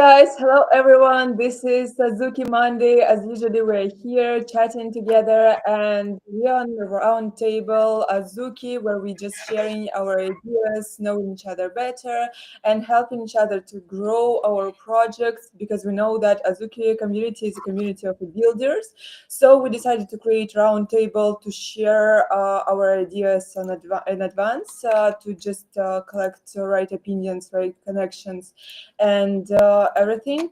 guys, hello everyone. This is Azuki Monday. As usually, we're here chatting together, and we're on the round table, Azuki, where we just sharing our ideas, knowing each other better, and helping each other to grow our projects. Because we know that Azuki community is a community of builders, so we decided to create round table to share our ideas in advance, to just collect right opinions, right connections and everything.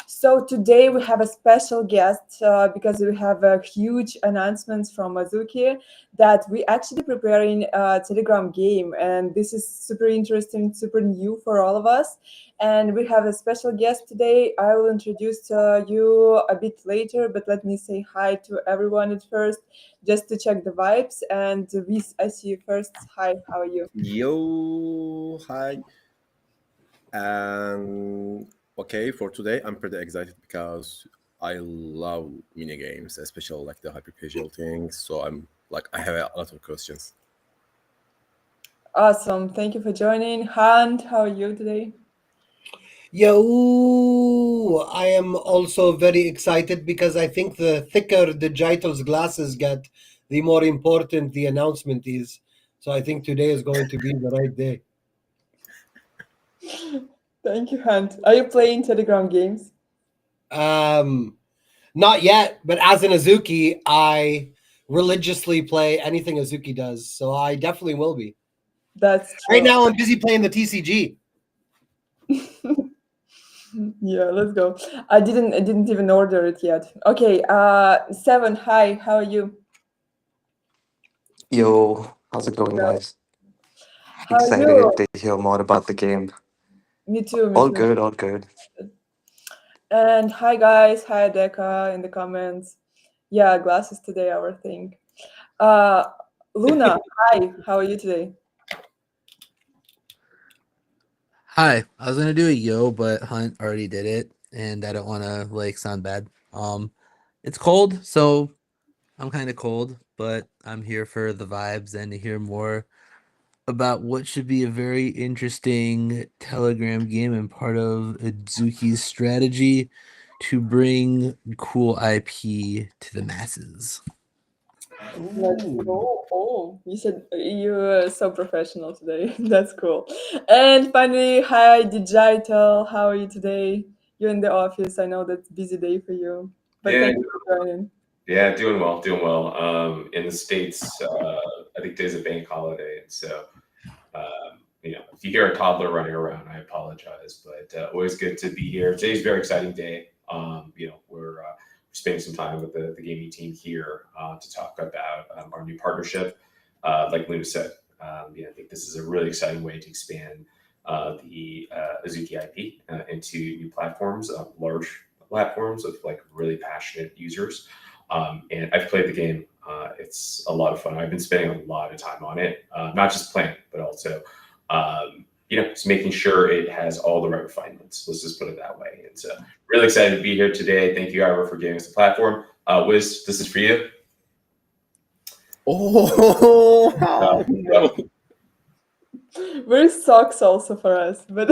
So today we have a special guest because we have a huge announcements from Azuki that we actually preparing a Telegram game, and this is super interesting, super new for all of us. And we have a special guest today. I will introduce you a bit later, but let me say hi to everyone at first, just to check the vibes. And Reese, I see you first. Hi, how are you? Yo, hi. Okay, for today, I'm pretty excited because I love mini games, especially like the hyper casual things. So I have a lot of questions. Awesome. Thank you for joining. Hunt, how are you today? Yo, I am also very excited because I think the thicker the Jaital's glasses get, the more important the announcement is. So I think today is going to be the right day. Thank you, Hunt. Are you playing Telegram games? Not yet, but as an Azuki, I religiously play anything Azuki does. So I definitely will be. That's Right true. now, I'm busy playing the TCG. Yeah, let's go. I didn't even order it yet. Okay, Seven, hi, how are you? Yo, how's it going, Well, guys? how are you? Excited to hear more about the game. Me too, me All too. good, all good. And hi guys, hi Deka in the comments. Yeah, glasses today our thing. Uh Luna, hi, how are you today? Hi, I was gonna do a yo, but Hunt already did it, and I don't want to sound bad. It's cold, so I'm kind of cold, but I'm here for the vibes and to hear more about what should be a very interesting Telegram game and part of Azuki's strategy to bring cool IP to the masses. Let's Ooh. go. Oh, you said you're so professional today. That's cool. And finally, hi Digital. How are you today? You're in the office. I know that's a busy day for you. But Yeah, thank you for joining. yeah, doing well, doing well. In the States, I think today's a bank holiday, and so if you hear a toddler running around, I apologize, but always good to be here. Today's a very exciting day. We're spending some time with the gaming team here to talk about our new partnership. Like Luna said, I think this is a really exciting way to expand the Azuki IP into new platforms, large platforms with like really passionate users. And I've played the game. It's a lot of fun. I've been spending a lot of time on it, not just playing, but also, just making sure it has all the right refinements. Let's just put it that way. And so, really excited to be here today. Thank you, Ira, for giving us the platform. Wiz, this is for you. Oh, no. Very socks also for us, but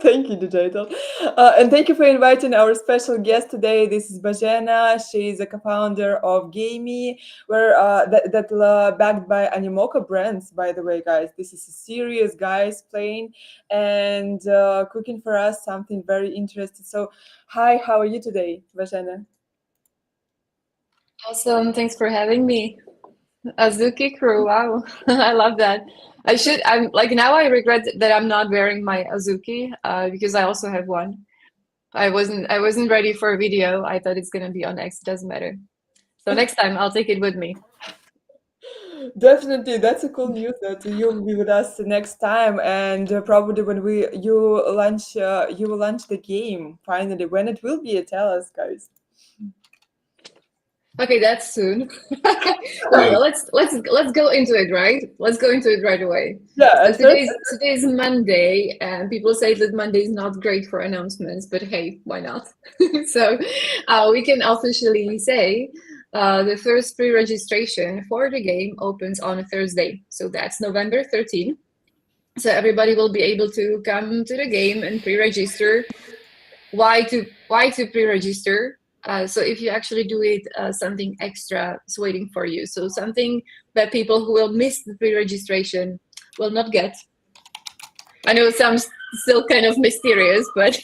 thank you, Digital. And thank you for inviting our special guest today. This is Bajena. She is a co-founder of Gamey, where backed by Animoca Brands, by the way, guys. This is a serious guys playing and cooking for us something very interesting. So, hi, how are you today, Bajena? Awesome. Thanks for having me. Azuki crew. Wow. I love that. I'm like now I regret that I'm not wearing my Azuki because I also have one. I wasn't ready for a video. I thought it's gonna be on X. Doesn't matter. So next time I'll take it with me. Definitely, that's a cool news that you'll be with us the next time, and probably when you will launch the game finally. When it will be, tell us, guys. Okay, that's soon. Well, let's go into it, right? Let's go into it right away. Yeah, So at first, today's Monday, and people say that Monday is not great for announcements, but hey, why not? So we can officially say the first pre-registration for the game opens on a Thursday. So that's November 13th. So everybody will be able to come to the game and pre-register why to pre-register. So if you actually do it, something extra is waiting for you. So something that people who will miss the pre-registration will not get. I know it sounds still kind of mysterious, but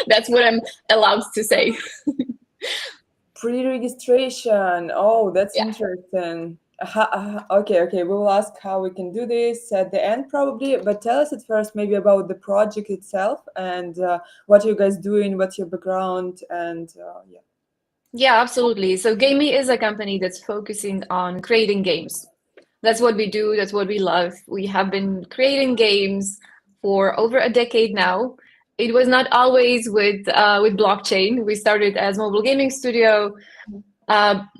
that's what I'm allowed to say. Pre-registration. Oh, that's Yeah. interesting. Okay. We will ask how we can do this at the end probably, but tell us at first maybe about the project itself and what you guys doing, what's your background, and yeah. Yeah, absolutely. So Gamey is a company that's focusing on creating games. That's what we do. That's what we love. We have been creating games for over a decade now. It was not always with blockchain. We started as mobile gaming studio,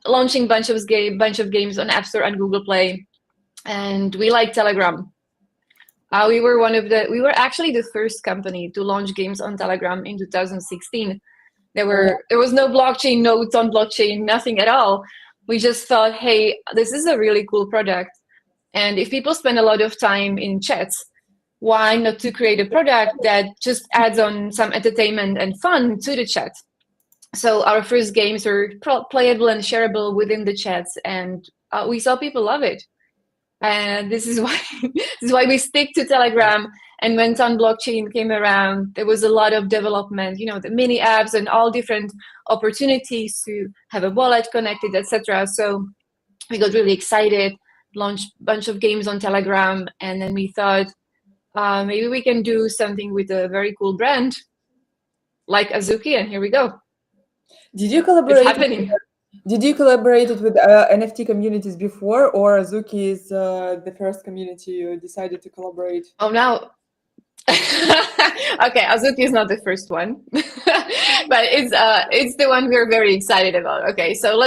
launching bunch of games on App Store and Google Play, and we like Telegram. We were actually the first company to launch games on Telegram in 2016. There was no blockchain notes on blockchain, nothing at all. We just thought, hey, this is a really cool product. And if people spend a lot of time in chats, why not to create a product that just adds on some entertainment and fun to the chat? So our first games were playable and shareable within the chats, and we saw people love it. And this is why we stick to Telegram. And when Ton blockchain came around, there was a lot of development, the mini apps and all different opportunities to have a wallet connected, etc. So we got really excited, launched a bunch of games on Telegram, and then we thought maybe we can do something with a very cool brand like Azuki, and here we go. Did you collaborate? It's happening. Did you collaborate with NFT communities before, or Azuki is the first community you decided to collaborate? Oh, now. Okay, Azuki is not the first one, but it's the one we're very excited about. Okay, so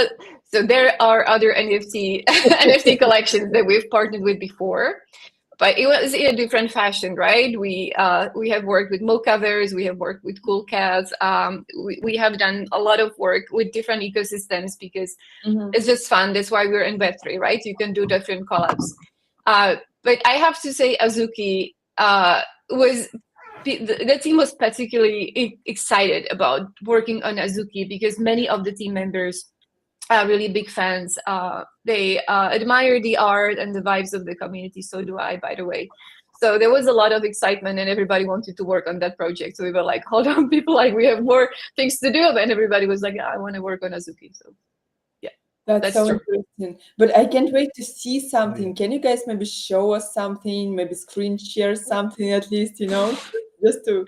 there are other NFT collections that we've partnered with before, but it was in a different fashion, right? We have worked with Mo covers, we have worked with Cool Cats, we have done a lot of work with different ecosystems because it's just fun. That's why we're in Web3, right? You can do different collabs. But I have to say, Azuki the team was particularly excited about working on Azuki because many of the team members are really big fans. They admire the art and the vibes of the community. So do I, by the way. So there was a lot of excitement and everybody wanted to work on that project. So we were like, hold on, people, like we have more things to do. And everybody was like, yeah, I want to work on Azuki. So yeah, that's so true. interesting. But I can't wait to see something. Can you guys maybe show us something, maybe screen share something at least, just to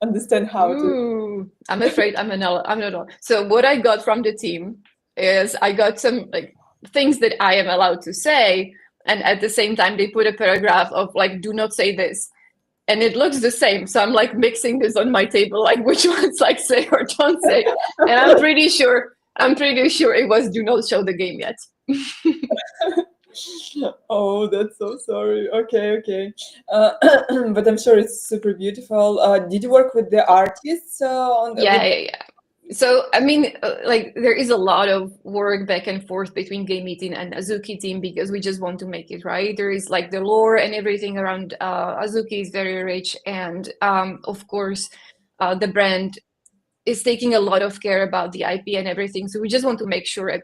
understand how to. I'm afraid I'm not. So what I got from the team is I got some things that I am allowed to say, and at the same time they put a paragraph of do not say this, and it looks the same. So I'm mixing this on my table, which ones say or don't say, and I'm pretty sure it was do not show the game yet. Oh, that's so sorry. Okay. But I'm sure it's super beautiful. Did you work with the artists on the? Yeah. So I mean, there is a lot of work back and forth between Game Meeting and Azuki team because we just want to make it right. There is the lore and everything around Azuki is very rich, and of course, the brand is taking a lot of care about the IP and everything. So we just want to make sure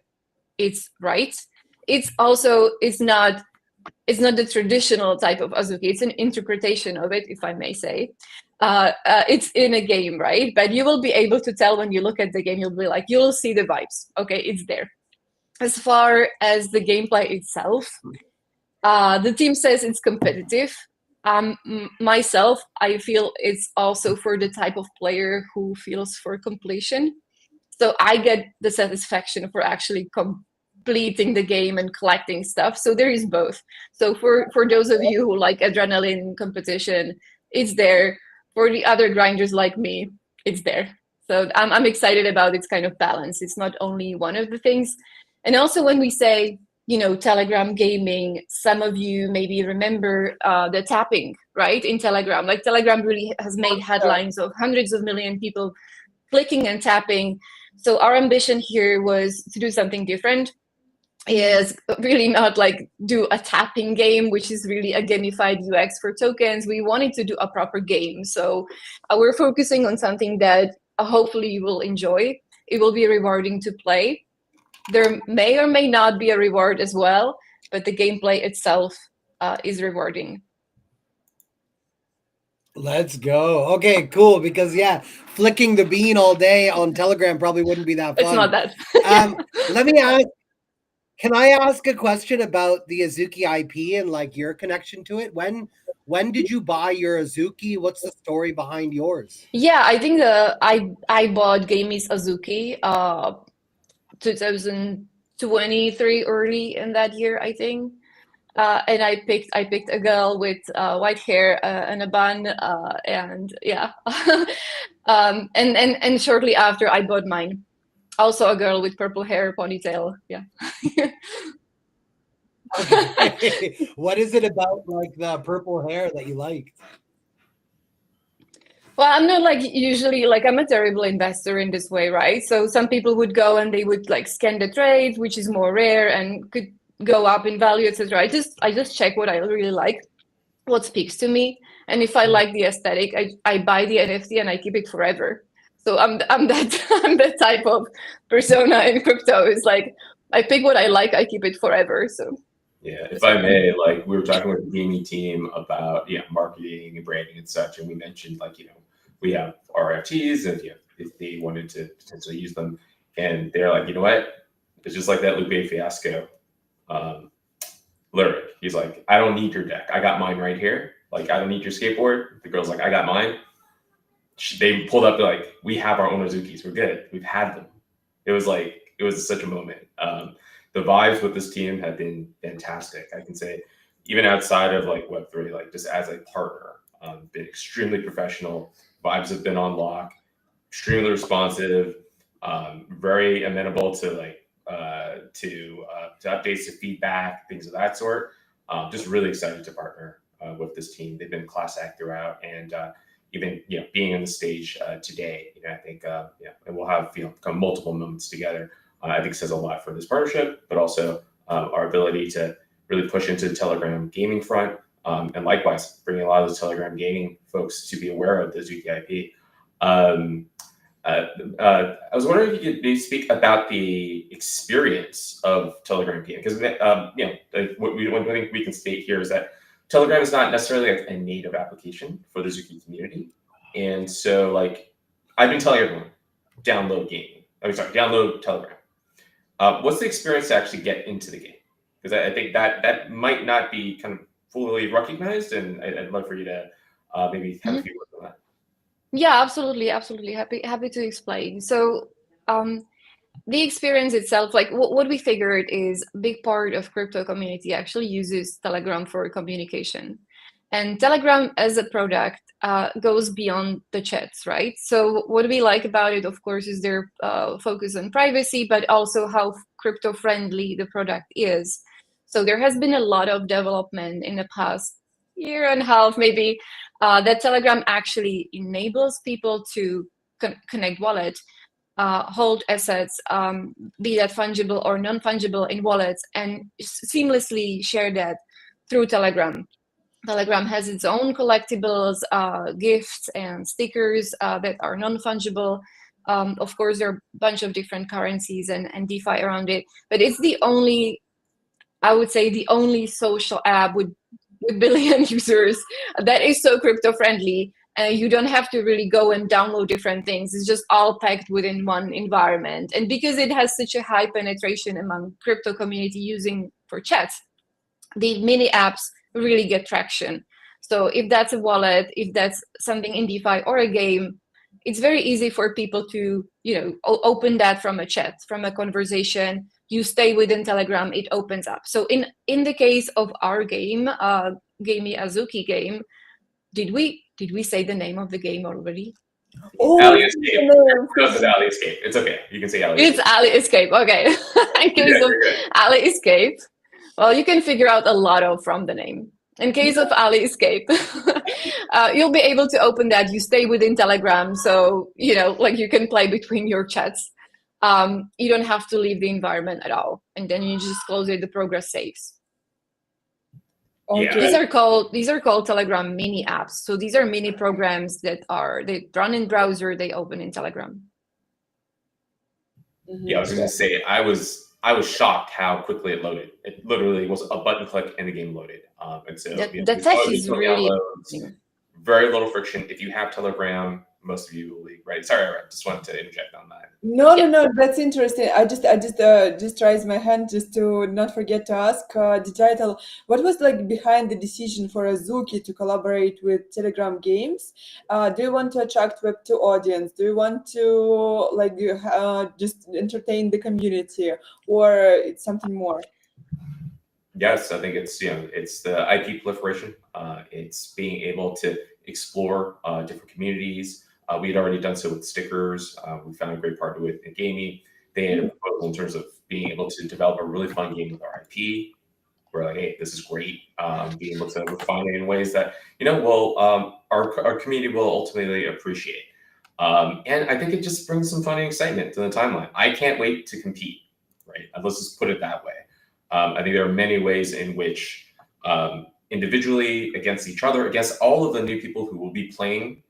it's right. It's not the traditional type of Azuki. It's an interpretation of it, if I may say. It's in a game, right? But you will be able to tell when you look at the game, you'll see the vibes. Okay, it's there. As far as the gameplay itself, the team says it's competitive. Myself, I feel it's also for the type of player who feels for completion. So I get the satisfaction for actually completing the game and collecting stuff. So there is both. So for those of you who like adrenaline competition, it's there. For the other grinders like me, it's there. So I'm excited about its kind of balance. It's not only one of the things. And also when we say, Telegram gaming, some of you maybe remember the tapping, right? In Telegram. Telegram really has made headlines of hundreds of million people clicking and tapping. So our ambition here was to do something different. Is really not do a tapping game, which is really a gamified UX for tokens. We wanted to do a proper game. So we're focusing on something that hopefully you will enjoy. It will be rewarding to play. There may or may not be a reward as well, but the gameplay itself is rewarding. Let's go. Okay, cool. Because yeah, flicking the bean all day on Telegram probably wouldn't be that fun. It's not that. Let me ask. Can I ask a question about the Azuki IP and like your connection to it? When did you buy your Azuki? What's the story behind yours? Yeah, I think I bought Gamey's Azuki 2023 early in that year, I think. And I picked a girl with white hair and a bun, and yeah, and shortly after I bought mine, also a girl with purple hair, ponytail. Yeah. Okay. What is it about like the purple hair that you like? Well, I'm not like usually like I'm a terrible investor in this way, right? So some people would go and they would like scan the trade, which is more rare and could go up in value, etc. I just check what I really like, what speaks to me, and if I like the aesthetic, I buy the NFT and I keep it forever. So I'm that I'm that type of persona in crypto. Is like I pick what I like, I keep it forever. So yeah, if I may, like we were talking with the gaming team about marketing and branding and such, and we mentioned like we have RFTs and if they wanted to potentially use them, and they're like, you know what, it's just like that Lupe Fiasco lyric. He's like, I don't need your deck, I got mine right here. Like, I don't need your skateboard. The girl's like, I got mine. They pulled up, they're like, we have our own Azukis, we're good, we've had them. It was such a moment. The vibes with this team have been fantastic. I can say, even outside of like Web3, like just as a partner, been extremely professional. Vibes have been on lock, extremely responsive, very amenable to like to updates, to feedback, things of that sort. Just really excited to partner with this team. They've been class act throughout, and even being on the stage today, I think and we'll have come multiple moments together. I think says a lot for this partnership, but also our ability to really push into the Telegram gaming front, and likewise bringing a lot of the Telegram gaming folks to be aware of the Azuki IP. I was wondering if you could maybe speak about the experience of Telegram gaming, because what I think we can state here is that Telegram is not necessarily like a native application for the Azuki community, and so like I've been telling everyone, download Telegram. What's the experience to actually get into the game? Because I think that might not be kind of fully recognized, and I'd love for you to maybe have a few words on that. Yeah, absolutely. Happy to explain. So the experience itself, like what we figured is a big part of crypto community actually uses Telegram for communication. And Telegram as a product goes beyond the chats, right? So what we like about it, of course, is their focus on privacy, but also how crypto friendly the product is. So there has been a lot of development in the past year and a half, maybe, that Telegram actually enables people to connect wallet, hold assets, be that fungible or non-fungible in wallets, and seamlessly share that through Telegram. Telegram has its own collectibles, gifts, and stickers that are non-fungible. Of course, there are a bunch of different currencies and DeFi around it, but it's I would say the only social app with billion users that is so crypto friendly. You don't have to really go and download different things. It's just all packed within one environment. And because it has such a high penetration among crypto community using for chats, the mini apps really get traction. So if that's a wallet, if that's something in DeFi or a game, it's very easy for people to, open that from a chat, from a conversation. You stay within Telegram, it opens up. So in the case of our game, Gamey Azuki game, did we say the name of the game already? Alley Escape. Alley Escape. It's okay. You can say Alley Escape. It's Alley Escape. Okay. In case of Alley Escape, well, you can figure out a lot from the name. In case of Alley Escape, you'll be able to open that. You stay within Telegram, so like you can play between your chats. You don't have to leave the environment at all, and then you just close it. The progress saves. Okay. These are called Telegram mini apps. So these are mini programs that they run in browser, they open in Telegram. Yeah, I was going to say I was shocked how quickly it loaded. It literally was a button click and the game loaded. And so The tech is really very little friction. If you have Telegram, most of you will leave, right? Sorry, I just wanted to interject on that. No, that's interesting. I just raised my hand just to not forget to ask Digital, what was like behind the decision for Azuki to collaborate with Telegram Games? Do you want to attract Web2 audience? Do you want to like just entertain the community, or it's something more? Yes, I think it's it's the IP proliferation. It's being able to explore different communities. We had already done so with stickers. We found a great partner with Gamey. They had a proposal in terms of being able to develop a really fun game with our IP. We're like, hey, this is great. Being able to refine it in ways that will our community will ultimately appreciate. And I think it just brings some fun and excitement to the timeline. I can't wait to compete. Right? Let's just put it that way. I think there are many ways in which individually, against each other, against all of the new people who will be playing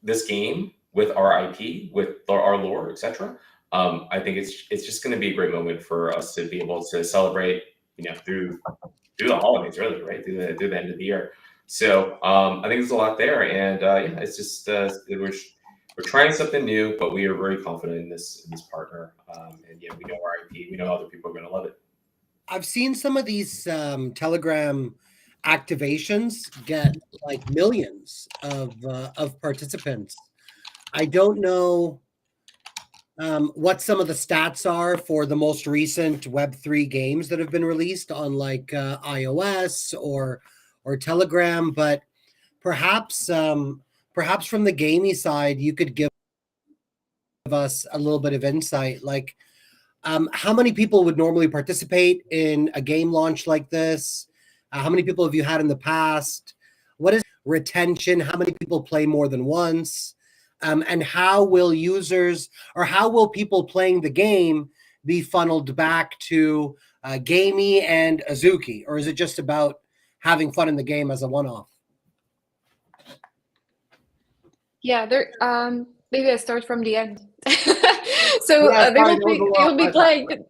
this game with our IP, with our lore, etc. I think it's just going to be a great moment for us to be able to celebrate, through the holidays, really, right, through the end of the year. So I think there's a lot there, and yeah, it's just we're trying something new, but we are very confident in this partner, and yeah, we know our IP, we know other people are going to love it. I've seen some of these Telegram activations get like millions of participants. I don't know what some of the stats are for the most recent Web3 games that have been released on like iOS or Telegram, but perhaps from the gamey side, you could give us a little bit of insight, like how many people would normally participate in a game launch like this? How many people have you had in the past? What is retention? How many people play more than once? And how will users, or how will people playing the game be funneled back to Gamey and Azuki? Or is it just about having fun in the game as a one-off? Yeah, maybe I start from the end. So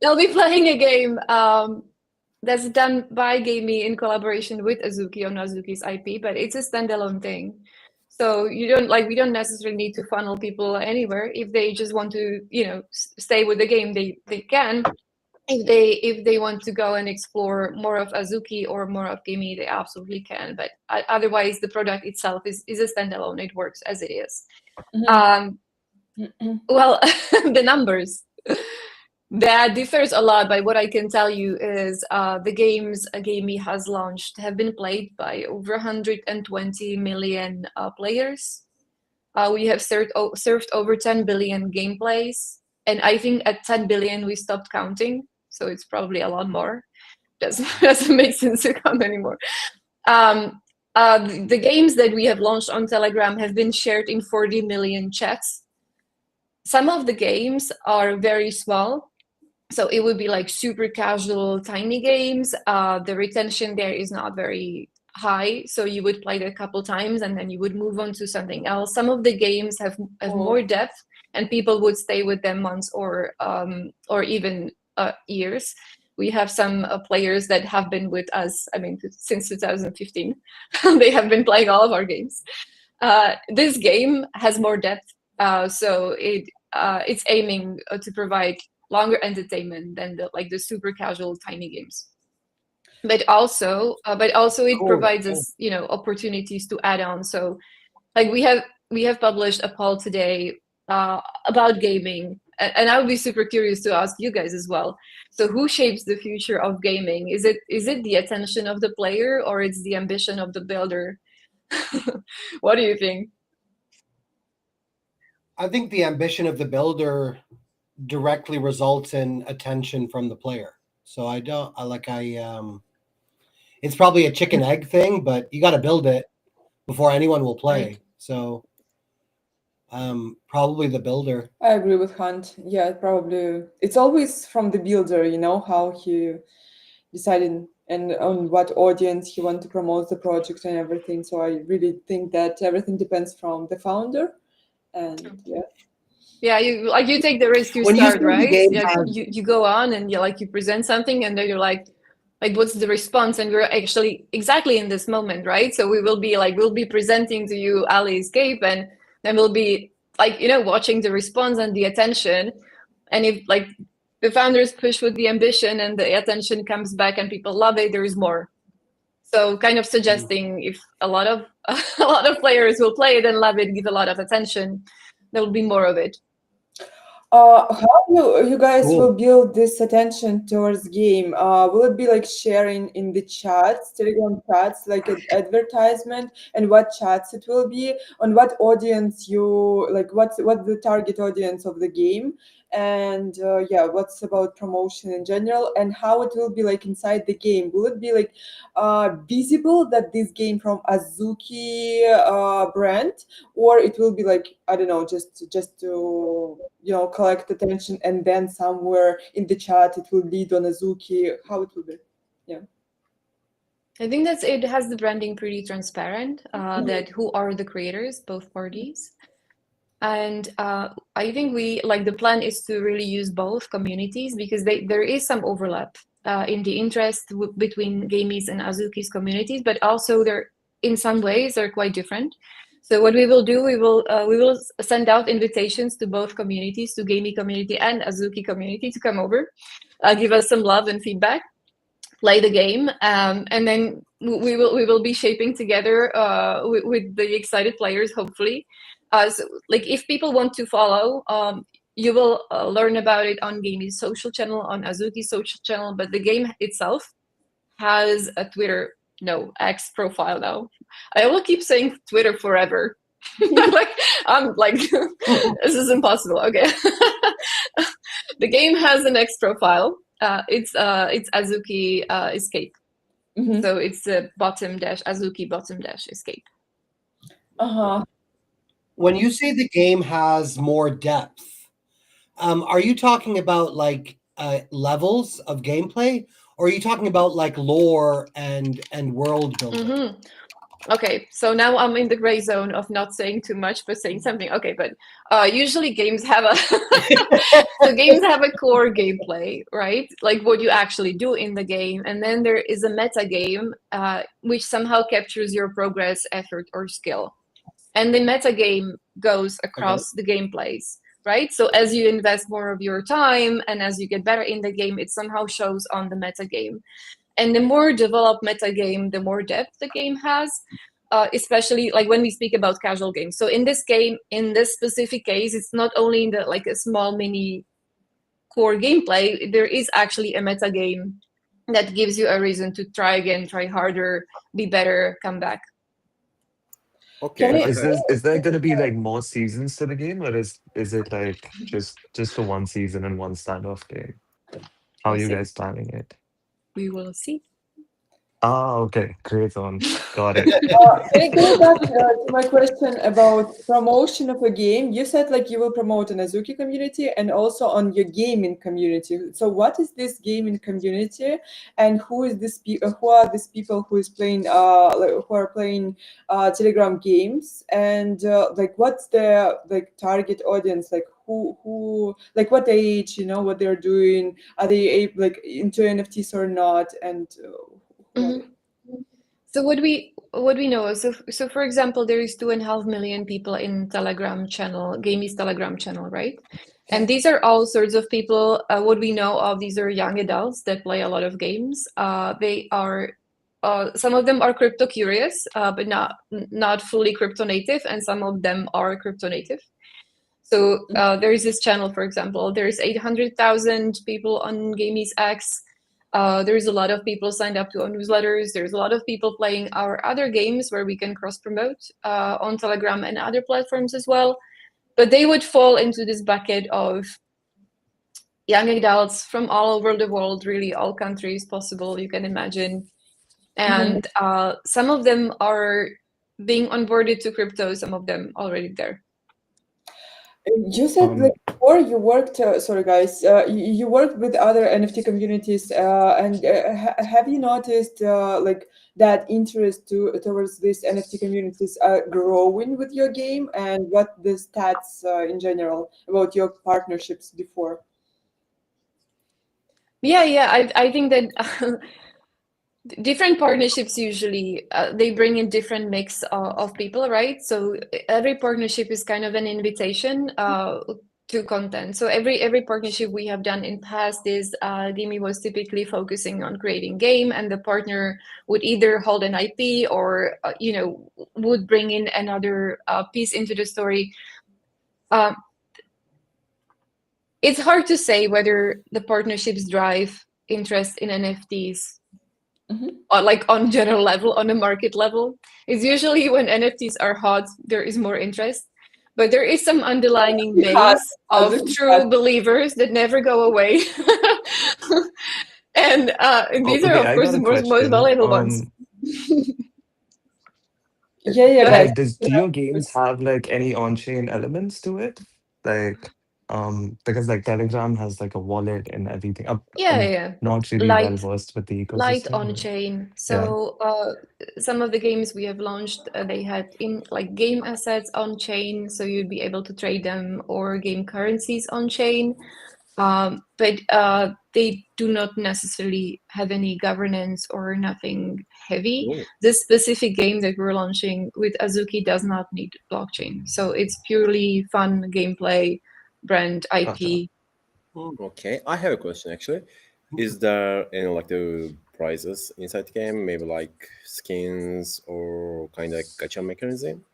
they'll be playing a game that's done by Gamey in collaboration with Azuki on Azuki's IP, but it's a standalone thing. So we don't necessarily need to funnel people anywhere. If they just want to, stay with the game, they can. If they want to go and explore more of Azuki or more of Gamey, they absolutely can. But otherwise, the product itself is a standalone. It works as it is. Well, the numbers. That differs a lot, but what I can tell you is the games Gamey has launched have been played by over 120 million players. We have served over 10 billion gameplays, and I think at 10 billion we stopped counting, so it's probably a lot more. Doesn't make sense to count anymore. The games that we have launched on Telegram have been shared in 40 million chats. Some of the games are very small, so it would be like super casual, tiny games. The retention there is not very high, so you would play it a couple times and then you would move on to something else. Some of the games have more depth, and people would stay with them months or even years. We have some players that have been with us, since 2015. They have been playing all of our games. This game has more depth, so it's aiming to provide longer entertainment than the super casual tiny games. But also it provides us opportunities to add on. So like we have published a poll today about gaming, and I would be super curious to ask you guys as well. So who shapes the future of gaming? Is it the attention of the player, or it's the ambition of the builder? What do you think? I think the ambition of the builder directly results in attention from the player. So it's probably a chicken egg thing, but you got to build it before anyone will play. Right. So probably the builder. I agree with Hunt. Yeah, probably it's always from the builder, how he decided and on what audience you want to promote the project and everything. So I really think that everything depends from the founder, and Yeah, you take the risk, you When you start, say the right? game Yeah, has you go on and you present something, and then you're like what's the response? And we're actually exactly in this moment, right? So we'll be presenting to you Ali Escape, and then we'll be watching the response and the attention. And if the founders push with the ambition and the attention comes back and people love it, there is more. So kind of suggesting if a lot of a lot of players will play it and love it, give a lot of attention, there will be more of it. How you guys Cool. will build this attention towards game? Will it be like sharing in the chats, Telegram chats, like an advertisement, and what chats it will be, on what audience you like, what's the target audience of the game, and what's about promotion in general, and how it will be like inside the game? Will it be like visible that this game from Azuki brand, or it will be like, I don't know, just to collect attention, and then somewhere in the chat it will lead on Azuki? How it will be? I think it has the branding pretty transparent, that who are the creators, both parties. And I think the plan is to really use both communities, because there is some overlap in the interest between Gamies and Azuki's communities, but also in some ways they're quite different. So what we will do, we will send out invitations to both communities, to Gamey community and Azuki community, to come over, give us some love and feedback, play the game, and then we will be shaping together with the excited players, hopefully. So, if people want to follow, you will learn about it on Gamey's social channel, on Azuki's social channel, but the game itself has a X profile now. I will keep saying Twitter forever. This is impossible. Okay. The game has an X profile. It's Azuki Escape. Mm-hmm. So it's Azuki _escape. When you say the game has more depth, are you talking about levels of gameplay, or are you talking about like lore and world building? Mm-hmm. Okay, so now I'm in the gray zone of not saying too much but saying something. Okay, but usually games have a games have a core gameplay, right? Like what you actually do in the game, and then there is a meta game which somehow captures your progress, effort, or skill. And the meta game goes across the gameplays, right? So as you invest more of your time and as you get better in the game, it somehow shows on the meta game. And the more developed meta game, the more depth the game has, especially like when we speak about casual games. So in this game, in this specific case, it's not only in the a small mini core gameplay, there is actually a meta game that gives you a reason to try again, try harder, be better, come back. Okay. Is there going to be like more seasons to the game, or is it like just a one season and one standoff game? How are you guys planning it? We will see. Ah, okay. Great on. Got it. Can I go back to my question about promotion of a game? You said like you will promote an Azuki community and also on your gaming community. So what is this gaming community, and who is this? Who are these people who is playing? Who are playing Telegram games, and what's their target audience? Like who like what age? You know what they're doing? Are they into NFTs or not? And Mm-hmm. So what we know, so for example, there is 2.5 million people in Telegram channel, Gamey's Telegram channel, right? And these are all sorts of people. What we know of, these are young adults that play a lot of games. They are some of them are crypto curious, but not fully crypto native, and some of them are crypto native. So there is this channel, for example, there's 800,000 people on Gamey's X. There's a lot of people signed up to our newsletters. There's a lot of people playing our other games where we can cross-promote on Telegram and other platforms as well. But they would fall into this bucket of young adults from all over the world, really all countries possible, you can imagine. And some of them are being onboarded to crypto, some of them already there. You said like before you worked, sorry guys, you worked with other NFT communities, and have you noticed like that interest towards these NFT communities growing with your game, and what the stats in general about your partnerships before? Yeah. I think that different partnerships usually they bring in different mix of people, right? So every partnership is kind of an invitation to content. So every partnership we have done in past is Dimi was typically focusing on creating game, and the partner would either hold an IP or would bring in another piece into the story. It's hard to say whether the partnerships drive interest in NFTs or like on general level, on a market level. It's usually when NFTs are hot, there is more interest. But there is some underlying base of true believers that never go away. And these are, Okay, of I course, got a most question. valuable ones. Yeah, guys. Do your games have like any on-chain elements to it? Like, because like Telegram has like a wallet and everything. Yeah. Not really well Light versed with the light ecosystem, on but chain. yeah. So some of the games we have launched, they had in like game assets on chain, so you'd be able to trade them, or game currencies on chain. But they do not necessarily have any governance or nothing heavy. Oh, This specific game that we're launching with Azuki does not need blockchain. So it's purely fun gameplay, brand, Gotcha. IP. okay. I have a question actually. Is there any like the prizes inside the game? Maybe like skins or kind of gacha mechanism?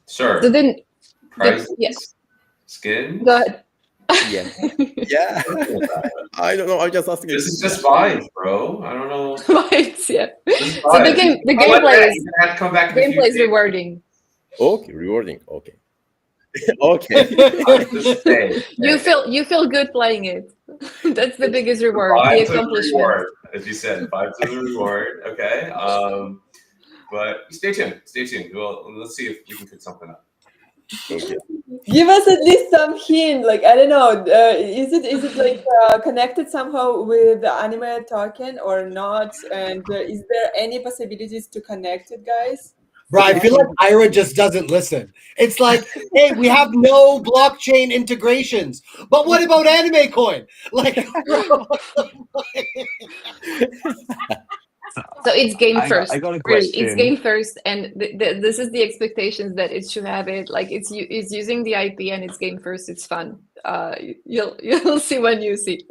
Sure. So then, Prizes, yeah, skins. go ahead. Yeah. Yeah. I don't know. I'm just asking. This is just vibes, bro. I don't know. Right, yeah. This is So the vibes. gameplay is You have to come back in a few days. rewarding. Okay, rewarding. Okay. Okay. Just say, You feel good playing it. That's the biggest reward, the vibes are the accomplishment. reward, as you said. Vibes are the reward. Okay. But stay tuned. Stay tuned. Well, let's see if we can cook something up. Okay. Give us at least some hint. Like I don't know, is it like connected somehow with the anime token or not? And is there any possibilities to connect it, guys? Bro, I feel like Ira just doesn't listen. It's like, hey, we have no blockchain integrations, but what about Anime Coin? Like, So it's game first. I got a Really, it's question. game first, and this is the expectations that it should have it. Like it's using the IP and it's game first. It's fun. You'll see when you see.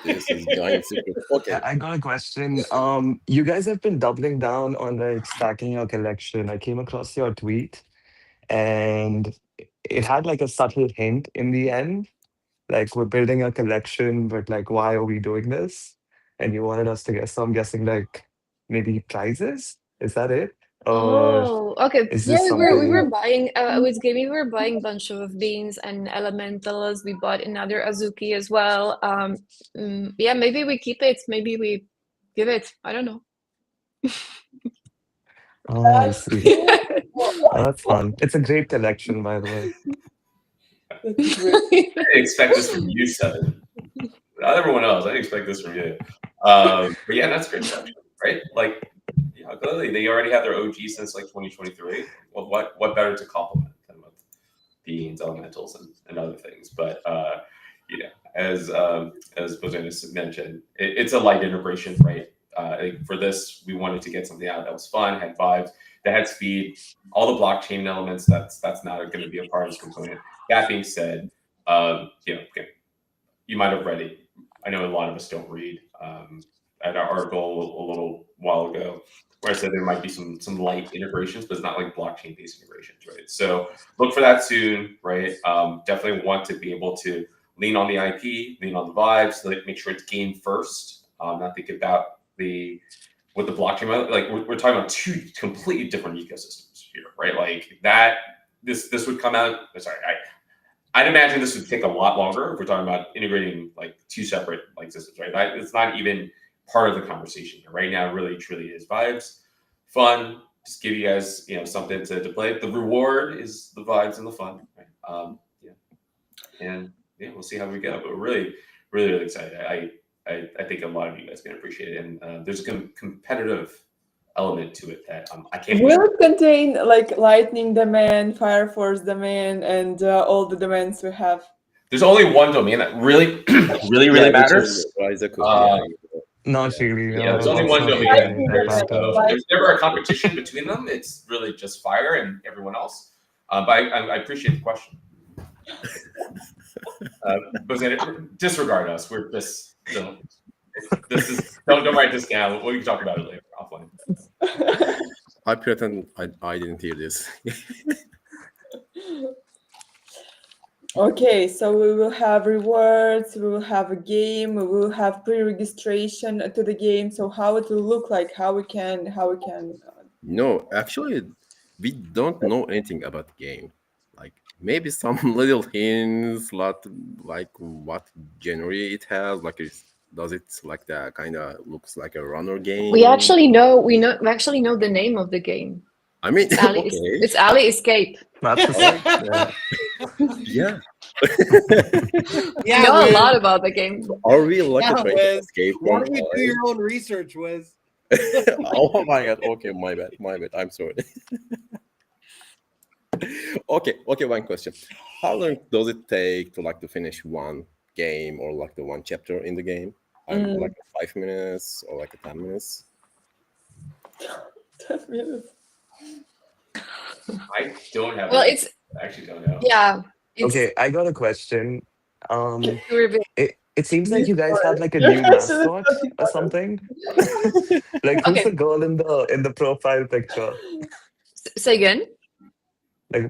This is giant secret. Okay. I got a question. You guys have been doubling down on like stacking your collection. I came across your tweet, and it had like a subtle hint in the end, like we're building a collection, but like why are we doing this? And you wanted us to guess. So I'm guessing like maybe prizes. Is that it? Or Oh, okay. is Yeah, this we were something? buying with gaming. We were buying a bunch of beans and elementals. We bought another Azuki as well. Yeah, maybe we keep it. Maybe we give it. I don't know. Oh, I see. Oh, that's fun. It's a great collection, by the way. I didn't expect this from you, Seven. Not everyone else. I didn't expect this from you. But yeah, that's a great collection, right? Like, clearly they already have their OG since like 2023. Well, what better to complement them with beans, elementals, and other things? But as Bozanis mentioned, it's a light integration, right? For this, we wanted to get something out that was fun, had vibes, that had speed, all the blockchain elements. That's not going to be a part of this component. That being said, you might have read it. I know a lot of us don't read. I had an article a little while ago where I said there might be some light integrations, but it's not like blockchain-based integrations, right? So look for that soon, right? Definitely want to be able to lean on the IP, lean on the vibes, make sure it's game first, not think about with the blockchain. Like we're talking about two completely different ecosystems here, right? Like that, this would come out. Sorry, I'd imagine this would take a lot longer if we're talking about integrating like two separate like systems, right? It's not even part of the conversation here. Right now, really, truly is vibes, fun, just give you guys, something to play. The reward is the vibes and the fun, right? Yeah, and yeah, we'll see how we go. But we're really excited. I think a lot of you guys can appreciate it, and there's a competitive element to it that I can't. Will it contain like lightning domain, fire force domain, and all the domains we have? There's only one domain that really Yeah, matters. Not really. Yeah, there's No, only that's one not domain really that anything matters. that So matters. there's never a competition between them. It's really just fire and everyone else. But I appreciate the question. But disregard us. We're just this is don't write this down. We can talk about it later offline. I pretend I didn't hear this. Okay, so we will have rewards, we will have a game, we will have pre-registration to the game. So how it will look like, how we can. No, actually, we don't know anything about the game. Like maybe some little hints, like what genre it has. Like, does it like that kind of looks like a runner game? We actually know the name of the game. I mean, Okay. It's Alley Escape. That's the yeah. You know a lot about the game. Are we like Yeah, trying to Wiz. escape Why from don't you do your own research, Wiz? Oh my god. Okay, my bad. I'm sorry. Okay, one question. How long does it take to finish one game or like the one chapter in the game? Like 5 minutes or like 10 minutes? 10 minutes. I don't have. Well, I actually don't know. Yeah. Okay, I got a question. Reveal. It seems like you guys have like a new mascot or something. Like who's Okay. the girl in the profile picture? Say again. Like,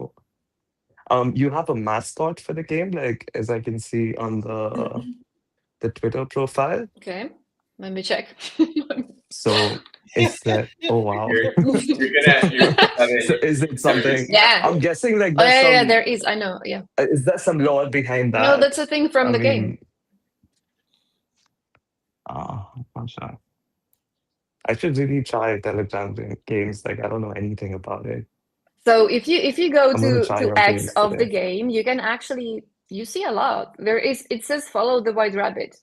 you have a mascot for the game, like as I can see on the Twitter profile. Okay. Let me check. So is that? Oh wow. You're gonna. So is it something? Yeah. I'm guessing like Oh there's yeah, some. there is. I know. Yeah. Is there some lore behind that? No, that's a thing from I the game. mean, I'm sure. I should really try Telegram games. Like I don't know anything about it. So if you go I'm gonna to try your X games of the today. game, you can actually you see a lot. It says follow the white rabbit.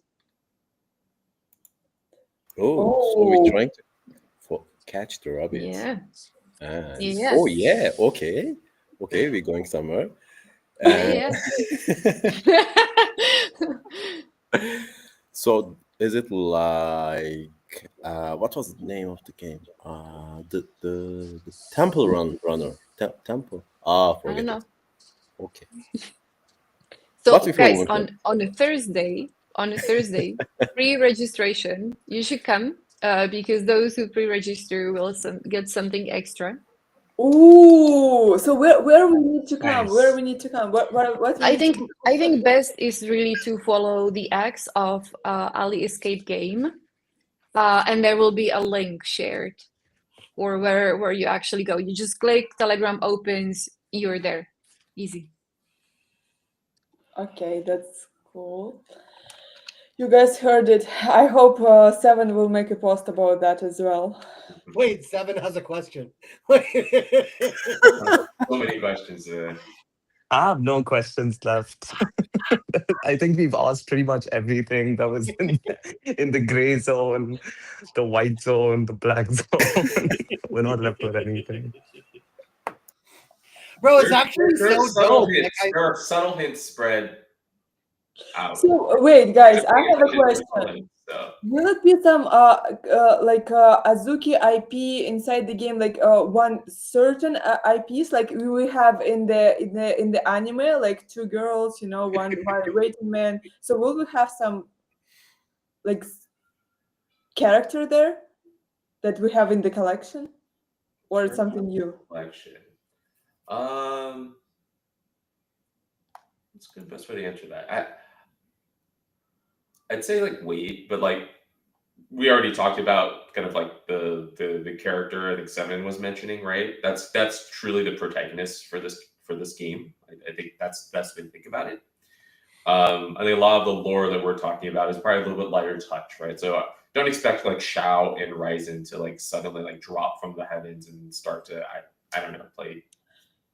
So we're trying to catch the rabbit. Yeah. Yes. Oh yeah. Okay. We're going somewhere. Yeah. So is it like what was the name of the game? The Temple Runner. Temple. I Forget don't know. it. Okay. So But if guys, you want on a Thursday, pre-registration, you should come because those who pre-register will get something extra. Ooh, so where we need to come? Nice. Where we need to come? What we I need think to do? I think best is really to follow the X of Ali Escape Game, and there will be a link shared, or where you actually go. You just click Telegram opens, you're there, easy. Okay, that's cool. You guys heard it. I hope Seven will make a post about that as well. Wait, Seven has a question. So many questions. I have no questions left. I think we've asked pretty much everything that was in the gray zone, the white zone, the black zone. We're not left with anything. Bro, it's actually There so are subtle dope. hints. There are subtle hints spread out. So wait, guys, I have a Attention to question. something, so. Will it be some like Azuki IP inside the game, like one certain IPs, like we have in the anime, like two girls, one waiting man. So will we have some like character there that we have in the collection, or it's something new? Collection. That's a good best way to answer that. I'd say like wait, but like we already talked about kind of like the character I think Seven was mentioning, right? That's truly the protagonist for this game. I think that's the best way to think about it. I think a lot of the lore that we're talking about is probably a little bit lighter touch, right? So don't expect like Shao and Ryzen to like suddenly like drop from the heavens and start to I don't know play.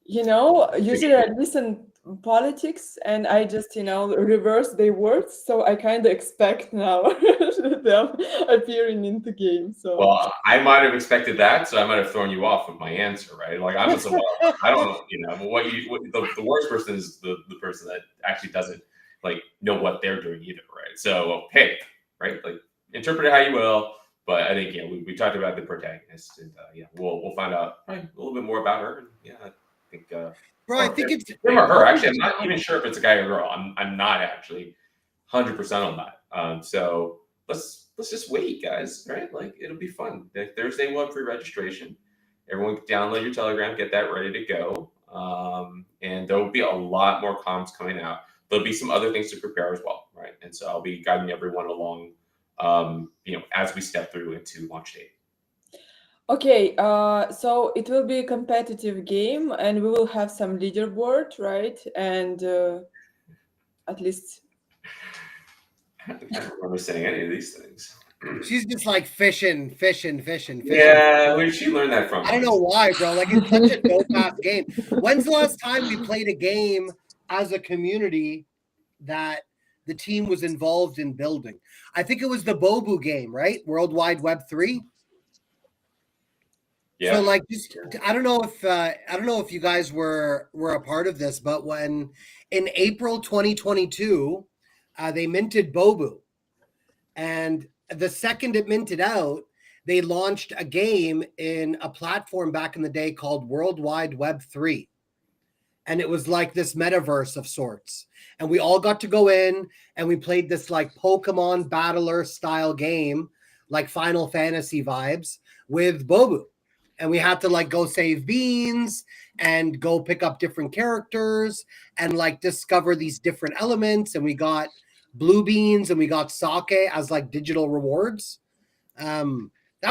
Usually I listen politics, and I just reverse their words, so I kind of expect now them appearing in the game. So Well, I might have expected that, so I might have thrown you off with my answer, right? Like I'm a savant. I don't know, but the worst person is the person that actually doesn't like know what they're doing either, right? So hey, right, like interpret it how you will, but I think we talked about the protagonist, and we'll find out a little bit more about her. And I think Bro, I think it's him or her. Actually, I'm not even sure if it's a guy or girl. I'm not actually 100% on that. So let's just wait, guys. Right? Like it'll be fun. Thursday we'll have free registration. Everyone download your Telegram, get that ready to go. And there will be a lot more comms coming out. There'll be some other things to prepare as well, right? And so I'll be guiding everyone along, as we step through into launch date. okay, so it will be a competitive game, and we will have some leaderboard, right? And at least I don't remember saying any of these things. she's just like fishing. Yeah, where did she learn that from? I don't know why, bro. Like it's such a dope ass game. When's the last time we played a game as a community that the team was involved in building? I think it was the Bobu game, right? World Wide Web 3. Yeah. So like, just I don't know if you guys were a part of this, but when in April 2022, they minted Bobu, and the second it minted out, they launched a game in a platform back in the day called World Wide Web 3. And it was like this metaverse of sorts. And we all got to go in and we played this like Pokemon battler style game, like Final Fantasy vibes with Bobu. And we had to like go save beans and go pick up different characters and like discover these different elements. And we got blue beans and we got sake as like digital rewards. That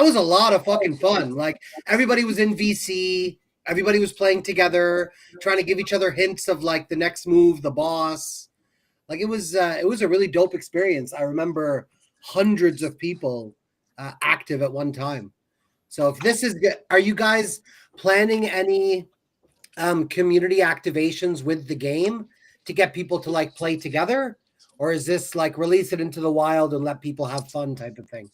was a lot of fucking fun. Like everybody was in VC, everybody was playing together, trying to give each other hints of like the next move, the boss. Like it was a really dope experience. I remember hundreds of people active at one time. So if this is good, are you guys planning any community activations with the game to get people to like play together? Or is this like release it into the wild and let people have fun type of thing?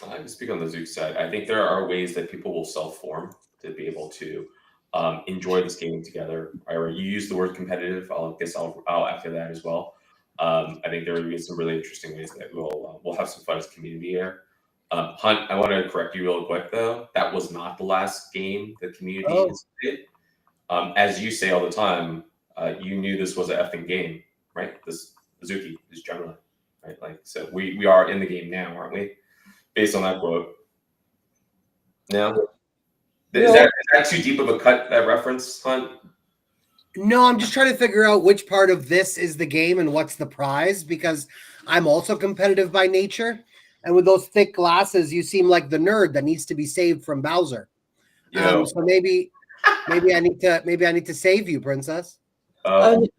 I can speak on the Zook side. I think there are ways that people will self-form to be able to enjoy this game together. You use the word competitive. I'll after that as well. I think there will be some really interesting ways that we'll have some fun as a community here. Hunt, I want to correct you real quick though. That was not the last game the community did. As you say all the time, you knew this was an effing game, right? This Azuki is generally, right? Like, so we are in the game now, aren't we? Based on that quote. No? Is that too deep of a cut, that reference, Hunt? No, I'm just trying to figure out which part of this is the game and what's the prize, because I'm also competitive by nature. And with those thick glasses, you seem like the nerd that needs to be saved from Bowser. So maybe I need to save you, princess. Come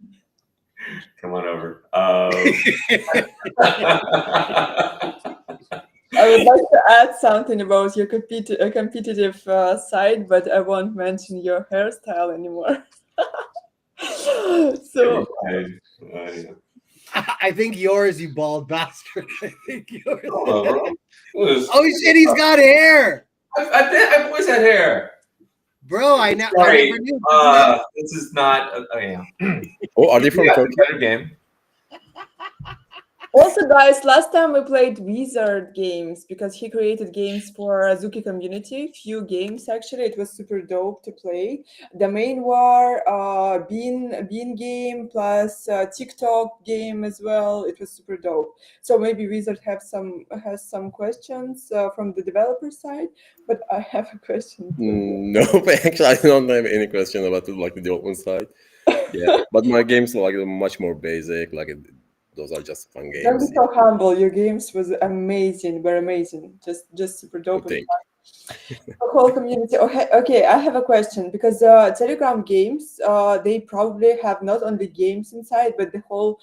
on over. I would like to add something about your competitive side, but I won't mention your hairstyle anymore. So I think yours, you bald bastard. I think yours. Oh Shit, he's got hair. I've always had hair. Bro, I never knew. This is not. Oh, are they from Turkey? Better game. also, guys, last time we played Wizard games because he created games for Azuki community. Few games actually. It was super dope to play. Domain War, Bean game plus TikTok game as well. It was super dope. So maybe Wizard has some questions from the developer side. But I have a question. No, but actually, I don't have any question about the development side. Yeah, but my games are much more basic. Those are just fun games. Don't be so humble. Your games was amazing. Were amazing. Just super dope. Thank The whole community. Okay, okay, I have a question because Telegram games, they probably have not only games inside, but the whole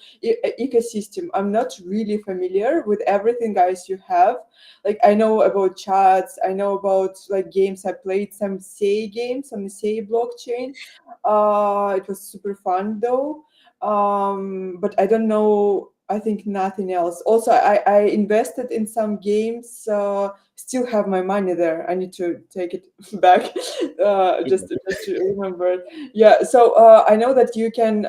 ecosystem. I'm not really familiar with everything, guys. You have like I know about chats, I know about like games. I played some Say games on the Say blockchain. It was super fun though. But I don't know. I think nothing else. Also, I invested in some games. Still have my money there. I need to take it back. Just to remember. Yeah. So I know that you can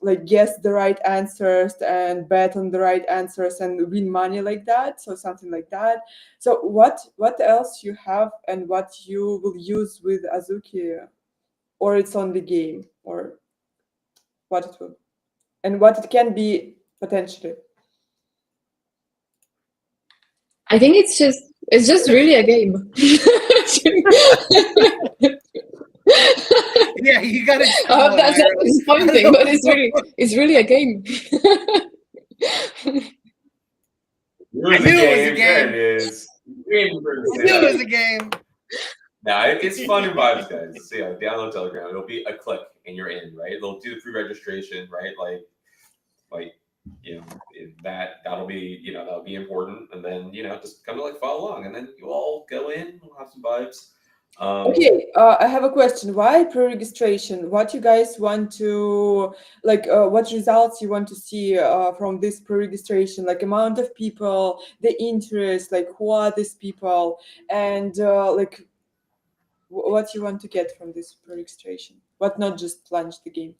like guess the right answers and bet on the right answers and win money like that. So something like that. So what else you have and what you will use with Azuki, or it's on the game, or what it will and what it can be potentially. I think it's just really a game. Yeah, you got it. I hope that's not disappointing, but it's really a game. I knew it was a game. There it is. I knew it was a game. Now it's fun and vibes, guys. So yeah, download Telegram. It'll be a click and you're in, right? They'll do the pre-registration, right? Like you know that'll be that'll be important, and then just kind of like follow along, and then you all go in. We'll have some vibes. Okay, I have a question. Why pre-registration? What you guys want to like? What results you want to see from this pre-registration? Like amount of people, the interest, like who are these people, and like what you want to get from this pre-registration? What not just launch the game?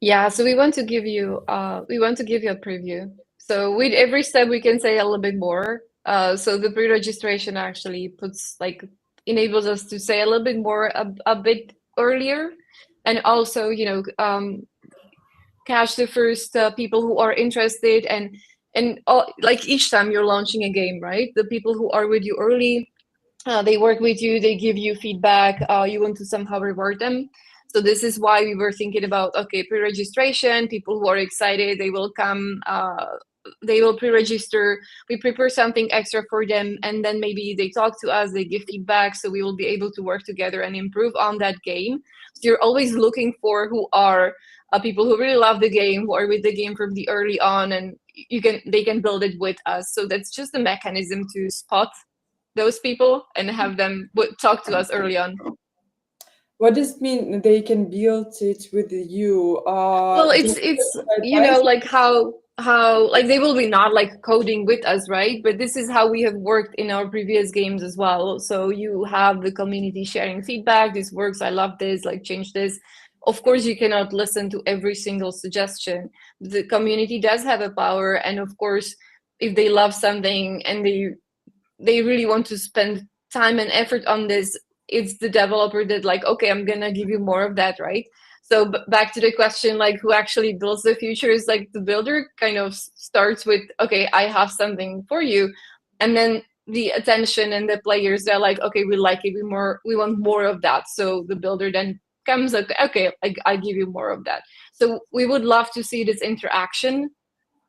Yeah, so we want to give you a preview. So with every step we can say a little bit more. So the pre-registration actually enables us to say a little bit more a bit earlier, and also catch the first people who are interested, and like each time you're launching a game, right? The people who are with you early, they work with you, they give you feedback, you want to somehow reward them. So this is why we were thinking about, okay, pre-registration, people who are excited, they will come, they will pre-register, we prepare something extra for them, and then maybe they talk to us, they give feedback, so we will be able to work together and improve on that game. So you're always looking for who are people who really love the game, who are with the game from the early on, and they can build it with us. So that's just a mechanism to spot those people and have them talk to us early on. What does it mean they can build it with you? Well, it's like how like they will be not like coding with us, right? But this is how we have worked in our previous games as well. So you have the community sharing feedback. This works. I love this. Like change this. Of course, you cannot listen to every single suggestion. The community does have a power, and of course, if they love something and they really want to spend time and effort on this, it's the developer that like, okay, I'm gonna give you more of that, right? So back to the question, like who actually builds the future is like the builder kind of starts with, okay, I have something for you, and then the attention and the players, they're like, okay, we like it, we want more of that. So the builder then comes like, okay, I give you more of that. So we would love to see this interaction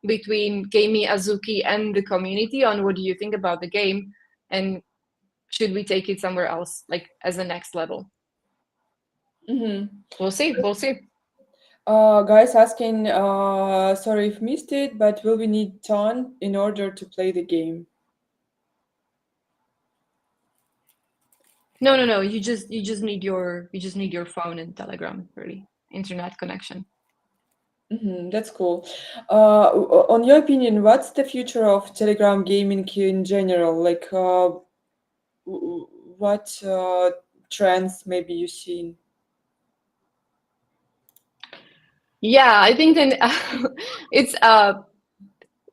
between Gamey, Azuki, and the community on what do you think about the game, and should we take it somewhere else, like as a next level? We'll see. Guys asking, sorry if missed it, but will we need ton in order to play the game? No. You just need your phone and Telegram, really, internet connection. That's cool. On your opinion, what's the future of Telegram gaming in general? Like, what trends maybe you've seen? Yeah, I think then it's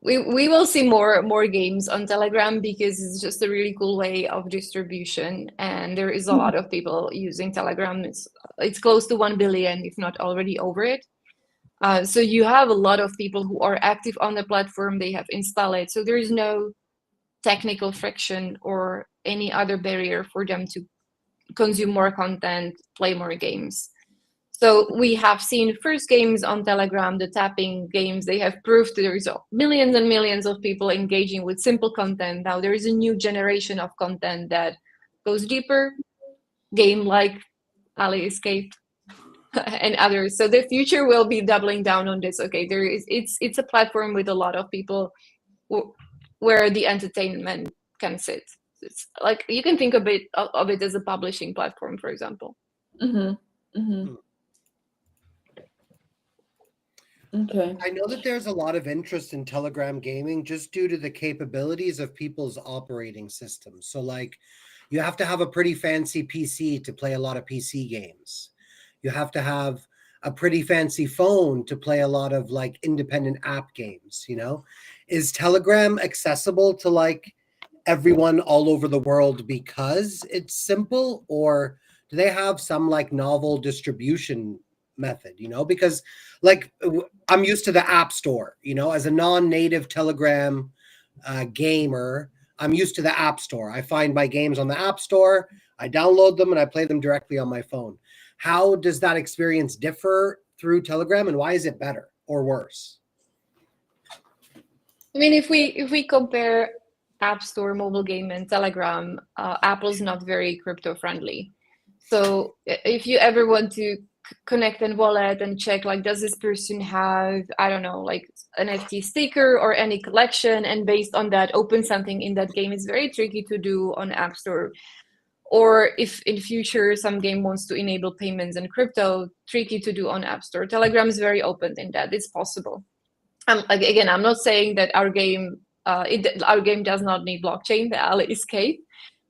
we will see more games on Telegram because it's just a really cool way of distribution, and there is a lot of people using Telegram. It's close to 1 billion, if not already over it. So you have a lot of people who are active on the platform. They have installed it, so there is no technical friction or any other barrier for them to consume more content, play more games. So we have seen first games on Telegram, the tapping games, they have proved there is millions and millions of people engaging with simple content. Now there is a new generation of content that goes deeper, game like Alley Escape and others. So the future will be doubling down on this. Okay, it's a platform with a lot of people where the entertainment can sit. It's like you can think of it as a publishing platform, for example. Okay. I know that there's a lot of interest in Telegram gaming just due to the capabilities of people's operating systems. So, like, you have to have a pretty fancy PC to play a lot of PC games. You have to have a pretty fancy phone to play a lot of like independent app games, you know? Is Telegram accessible to like everyone all over the world because it's simple, or do they have some like novel distribution method, you know? Because like I'm used to the App Store, you know, as a non-native Telegram gamer, I'm used to the App Store. I find my games on the App Store, I download them, and I play them directly on my phone. How does that experience differ through Telegram, and why is it better or worse? I mean, if we compare App Store, mobile game, and Telegram, Apple's not very crypto friendly. So if you ever want to connect a wallet and check, like, does this person have, I don't know, like an NFT sticker or any collection, and based on that open something in that game, it's very tricky to do on App Store. Or if in future some game wants to enable payments in crypto, tricky to do on App Store. Telegram is very open in that it's possible. Again, I'm not saying that our game does not need blockchain, the Alley Escape,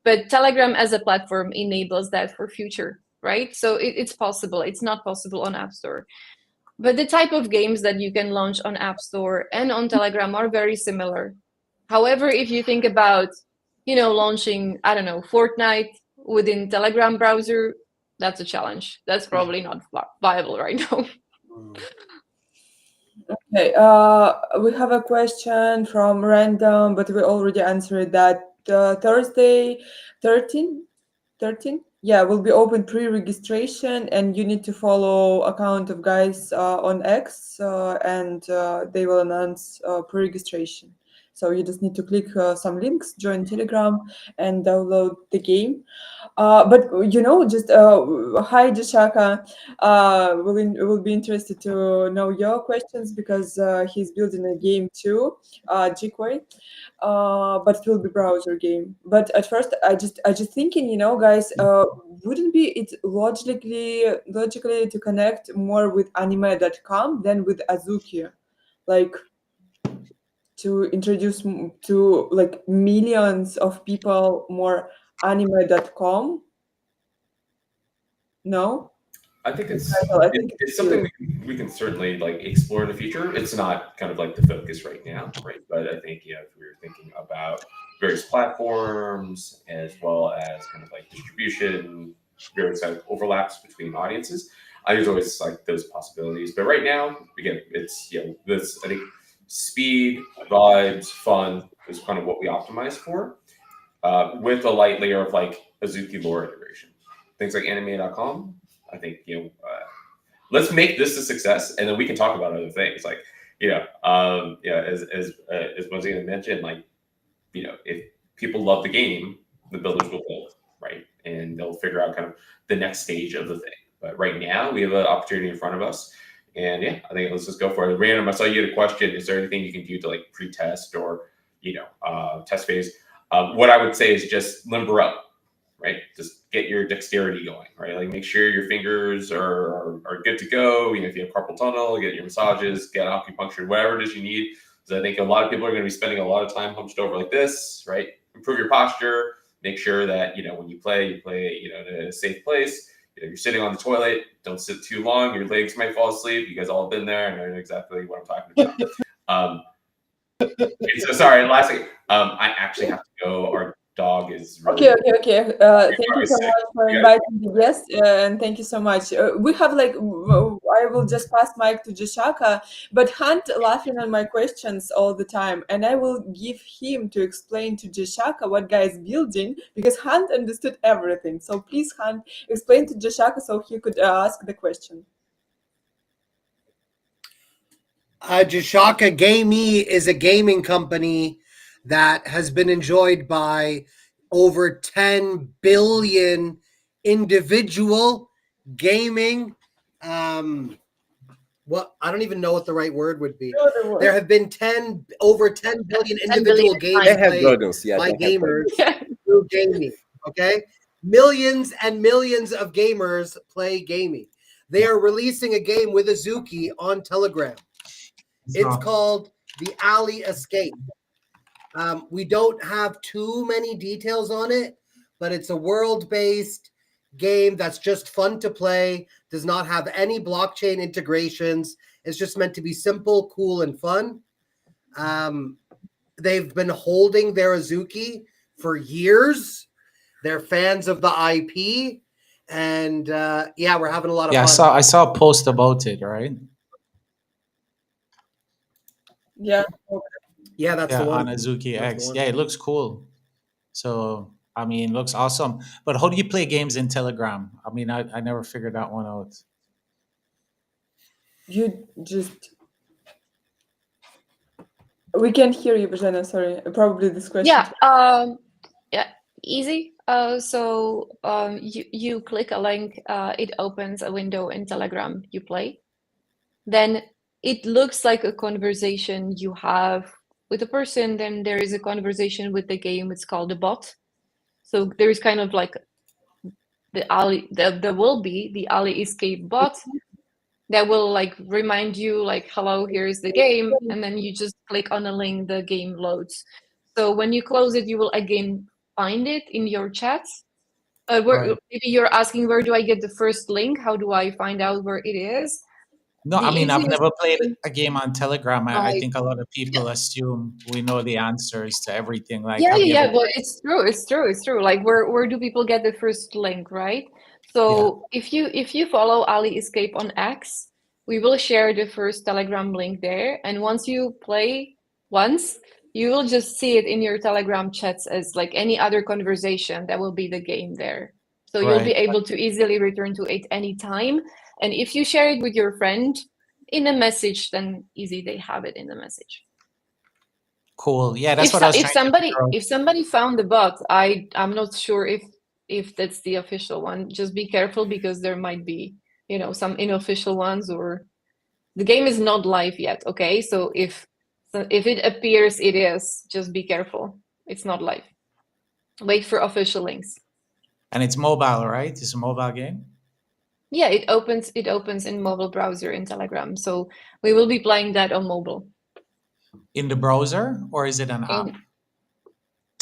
but Telegram as a platform enables that for future, right? So it's possible. It's not possible on App Store. But the type of games that you can launch on App Store and on Telegram are very similar. However, if you think about, launching, I don't know, Fortnite within Telegram browser, that's a challenge. That's probably not viable right now. Okay, we have a question from random, but we already answered that. Thursday, 13? Yeah, will be open pre-registration, and you need to follow account of guys on X, and they will announce pre-registration. So you just need to click some links, join Telegram, and download the game. But just hi Jashaka, will be interested to know your questions, because he's building a game too, Jikoi, but it will be browser game. But at first, I just thinking, guys, wouldn't be it logically to connect more with anime.com than with Azuki, like to introduce to like millions of people more anime.com? No, I think it's I think it's something we can certainly like explore in the future. It's not kind of like the focus right now, right? But I think if we were thinking about various platforms as well as kind of like distribution, various kind of overlaps between audiences, there's always like those possibilities. But right now, again, it's this, I think, speed, vibes, fun is kind of what we optimize for, with a light layer of like Azuki lore integration. Things like anime.com, I think, let's make this a success, and then we can talk about other things. Like, as Mosina mentioned, like, if people love the game, the builders will build, right? And they'll figure out kind of the next stage of the thing. But right now, we have an opportunity in front of us. And yeah, I think let's just go for it. Random, I saw you had a question. Is there anything you can do to like pre-test or, test phase? What I would say is just limber up, right? Just get your dexterity going, right? Like make sure your fingers are good to go. If you have carpal tunnel, get your massages, get acupuncture, whatever it is you need. Because I think a lot of people are going to be spending a lot of time hunched over like this, right? Improve your posture. Make sure that, when you play, in a safe place. You're sitting on the toilet, don't sit too long. Your legs might fall asleep. You guys all been there and know exactly what I'm talking about. So sorry, last thing. I actually have to go. Our dog is really okay. Thank you so much for inviting the guest, and thank you so much. We have I will just pass mic to Jashaka, but Hunt laughing on my questions all the time, and I will give him to explain to Jashaka what guy is building, because Hunt understood everything. So please, Hunt, explain to Jashaka so he could ask the question. Jashaka Gamey is a gaming company that has been enjoyed by over 10 billion individual gaming. Well, I don't even know what the right word would be. No, the There word. have been over 10 billion 10 billion individual is games They fine. have played dragons. Yeah, by they have gamers dragons. Yeah. through gaming. Okay, millions and millions of gamers play gaming. They are releasing a game with Azuki on Telegram. It's called The Alley Escape. We don't have too many details on it, but it's a world-based game that's just fun to play, does not have any blockchain integrations. It's just meant to be simple, cool, and fun. They've been holding their Azuki for years. They're fans of the IP, and yeah, we're having a lot of Yeah, fun. I saw a post about it, right? Yeah. Yeah, that's Yeah, the on one. Azuki That's the X. one. Yeah, it looks cool. So, I mean, looks awesome. But how do you play games in Telegram? I mean, I never figured that one out. You just. We can't hear you, Bojana. Sorry. Probably this question. Yeah, easy. You click a link, it opens a window in Telegram, you play. Then it looks like a conversation you have with a person, then there is a conversation with the game, it's called a bot. So there is kind of like there will be the alley escape bot that will like remind you like, hello, here's the game, and then you just click on a link, the game loads. So when you close it, you will again find it in your chats. Right. Maybe you're asking, where do I get the first link? How do I find out where it is? No, The I mean, I've easiest never played way, a game on Telegram. I right? think a lot of Yeah, people assume we know the answers to everything. Like, yeah, have you yeah, ever yeah. But played? it's true. Like, where do people get the first link, right? Yeah, So if you follow Ali Escape on X, we will share the first Telegram link there, and once you play once, you will just see it in your Telegram chats as like any other conversation. That will be the game there. So you'll be right. able to easily return to it anytime. And if you share it with your friend in a message, then easy, they have it in the message. Cool. Yeah, that's what I was trying to figure out. If somebody found the bot, I'm not sure if that's the official one. Just be careful because there might be, some unofficial ones, or the game is not live yet. Okay, so if it appears it is, just be careful. It's not live. Wait for official links. And it's mobile, right? It's a mobile game. Yeah, it opens in mobile browser in Telegram. So we will be playing that on mobile. In the browser, or is it an app?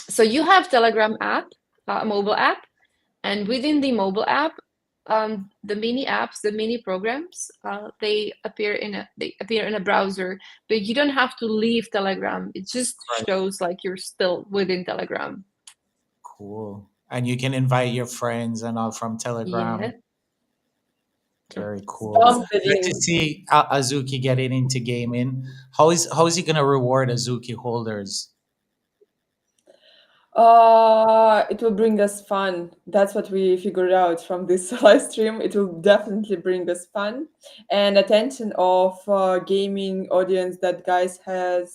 So you have Telegram app, a mobile app, and within the mobile app, the mini apps, the mini programs, they appear in a browser, but you don't have to leave Telegram. It just Right. shows like you're still within Telegram. Cool. And you can invite your friends and all from Telegram. Yeah. Very cool. Stomp the Good to link. see Azuki getting into gaming. How is he gonna reward Azuki holders? It will bring us fun. That's what we figured out from this live stream. It will definitely bring us fun and attention of gaming audience that guys have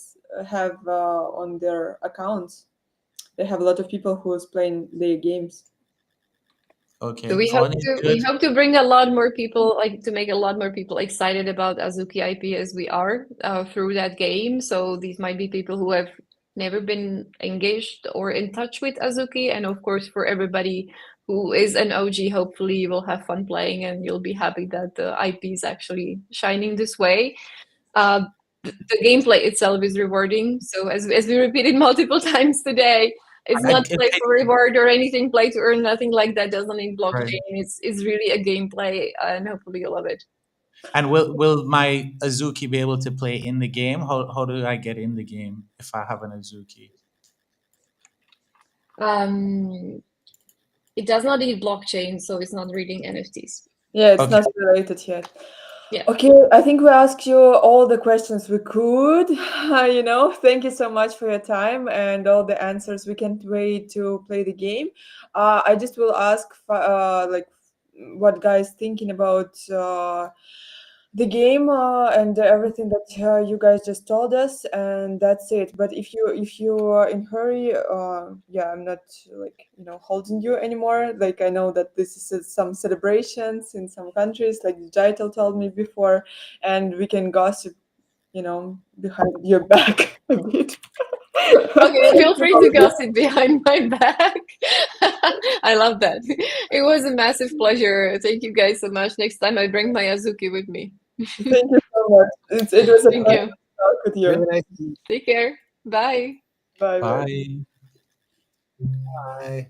on their accounts. They have a lot of people who's playing their games. Okay, So we fun is good. hope to bring a lot more people, like to make a lot more people excited about Azuki IP as we are through that game. So these might be people who have never been engaged or in touch with Azuki, and of course for everybody who is an OG, hopefully you will have fun playing and you'll be happy that the IP is actually shining this way. The gameplay itself is rewarding. So as we repeated multiple times today, it's not play for reward or anything, play to earn, nothing like that. Doesn't need blockchain. Right. It's really a gameplay, and hopefully you'll love it. And will my Azuki be able to play in the game? How do I get in the game if I have an Azuki? It does not need blockchain, so it's not reading NFTs. Yeah, it's Okay. not related yet. Yeah. Okay, I think we asked you all the questions we could. Thank you so much for your time and all the answers. We can't wait to play the game. I just will ask, what guys thinking about the game and everything that you guys just told us, and that's it. But if you are in hurry, yeah, I'm not like holding you anymore. Like I know that this is some celebrations in some countries, like Digital told me before, and we can gossip, behind your back a bit. Okay, feel free to gossip behind my back. I love that. It was a massive pleasure. Thank you guys so much. Next time I bring my Azuki with me. Thank you so much. It was a Thank pleasure you. to talk with you. Really nice to meet Take care. Bye. Bye bye. Bye. you. Bye.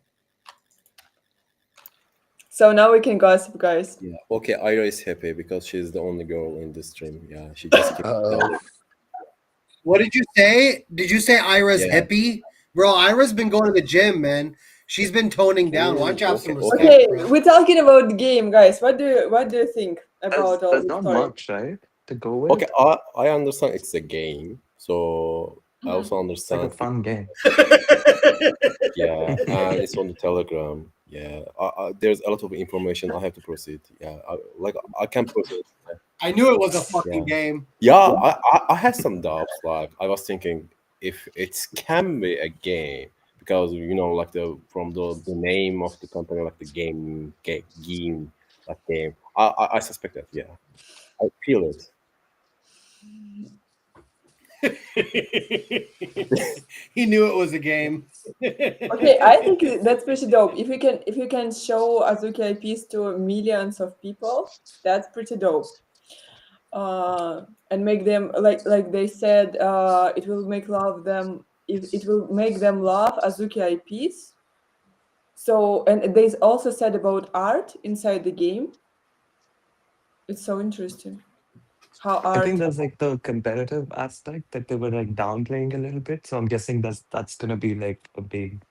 So now we can gossip, guys. Yeah. Okay, Ira is happy because she's the only girl in the stream. Yeah, she just keeps Uh-oh. telling. What did you say? Did you say Ira's Yeah. hippie? Bro, Ira's been going to the gym, man. She's been toning down. Why don't you have Okay, some okay. respect, Okay, bro? we're talking about the game, guys. What do you think about all There's this not story? much, right, to go with. Okay, I understand it's a game, so I also It's like a understand. fun game. Yeah, and it's on the Telegram. Yeah, there's a lot of information. I have to proceed. Yeah, I can proceed. I knew it was a Yeah, fucking game. yeah. I had some doubts. Like I was thinking if it can be a game because like from the name of the company, like the game, like game. I suspect that. Yeah, I feel it. He knew it was a game. Okay, I think that's pretty dope. If you can show Azuki IPs to millions of people, that's pretty dope. And make them like they said, it will make love them. It will make them love Azuki IPs. So, and they also said about art inside the game. It's so interesting how I art. think there's like the competitive aspect that they were like downplaying a little bit. So I'm guessing that's gonna be like a big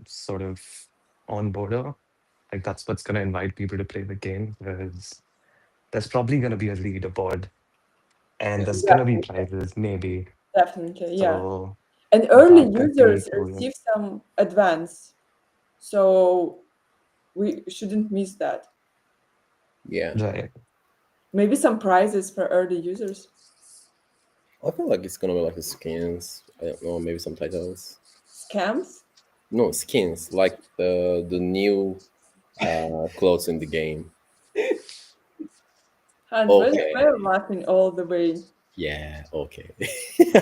sort of onboarder. Like that's what's gonna invite people to play the game. Whereas there's probably gonna be a leaderboard and Yeah. there's Yeah, gonna be prizes, maybe. definitely, yeah. So And early that could be users cool. receive some advance, so we shouldn't miss that. Yeah, Right. Maybe some prizes for early users. I feel like it's gonna be like the skins. I don't know, maybe some titles. Scams? No, skins like the new clothes in the game. And Okay. we're laughing all the way. Yeah. Okay.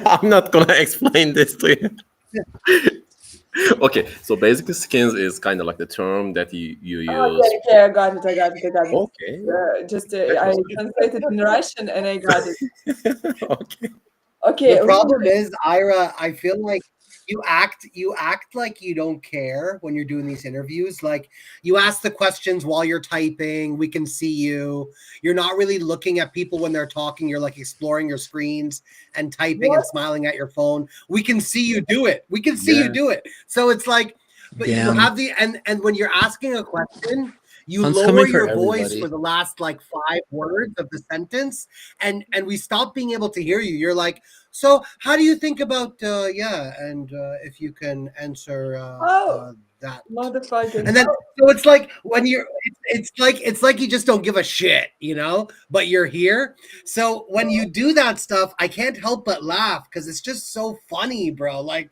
I'm not gonna explain this to you. Okay, so basically, skins is kind of like the term that you Oh, use. okay, I got it. Okay. Just That I was good. translated in Russian and I got it. Okay. Okay, The problem is, Ira, I feel like you act like you don't care when you're doing these interviews. Like you ask the questions while you're typing, we can see you. You're not really looking at people when they're talking. You're like exploring your screens and typing What? and smiling at your phone. We can see you do it. We can see you Yeah. do it. So it's like, but you Damn. have the and when you're asking a question, you Hunt's lower coming for your voice everybody. for the last like 5 words of the sentence, and we stop being able to hear you. You're like, so how do you think about if you can answer Oh, that, motherfucker. and then so it's like when you're it's like you just don't give a shit, but you're here. So when you do that stuff, I can't help but laugh because it's just so funny, bro. Like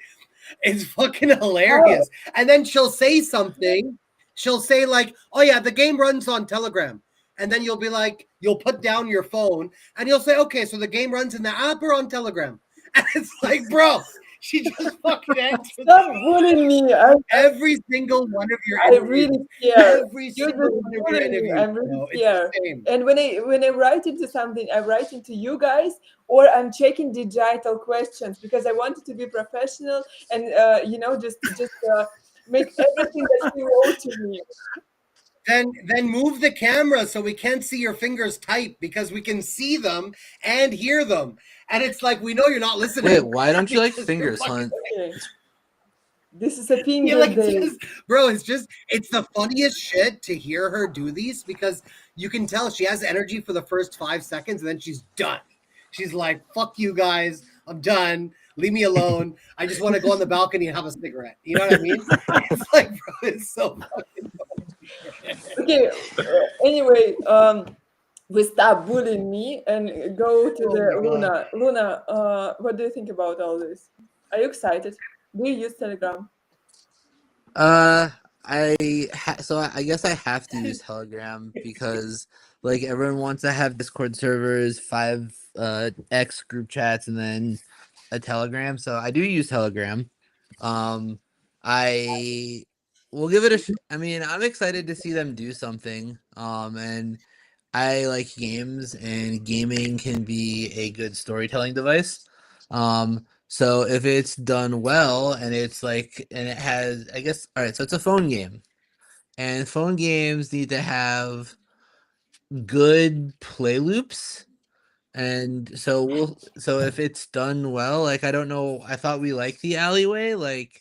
it's fucking hilarious. And then she'll say something. She'll say like, "Oh yeah, the game runs on Telegram." And then you'll be like, you'll put down your phone and you'll say, "Okay, so the game runs in the app or on Telegram?" And it's like, bro, she just fucking answered Stop bullying me. every single one of your I interviews. really care. Every You're single just one of your bullying me. interviews. I'm really Bro. It's scared. the same. And when I write into something, I write into you guys, or I'm checking digital questions because I want it to be professional and just make everything that you wrote to me. Then move the camera so we can't see your fingers type because we can see them and hear them. And it's like we know you're not listening. Wait, why don't you like because you're fingers, fucking- Hunt? Okay. This is a finger Yeah, like day. bro, it's the funniest shit to hear her do these because you can tell she has energy for the first 5 seconds and then she's done. She's like, "Fuck you guys, I'm done. Leave me alone. I just want to go on the balcony and have a cigarette." You know what I mean? It's like, bro, it's so fucking funny. Okay. Anyway, will stop bullying me and go to Oh the my god. Luna. Luna, what do you think about all this? Are you excited? Do you use Telegram? Uh, I guess I have to use Telegram because like everyone wants to have Discord servers, five X group chats, and then a Telegram. So I do use Telegram. Um, I will give it a. I mean, I'm excited to see them do something. And I like games, and gaming can be a good storytelling device. So if it's done well and it's like, and it has, I guess, all right, so it's a phone game, and phone games need to have good play loops. And so if it's done well, like I don't know, I thought we liked the alleyway, like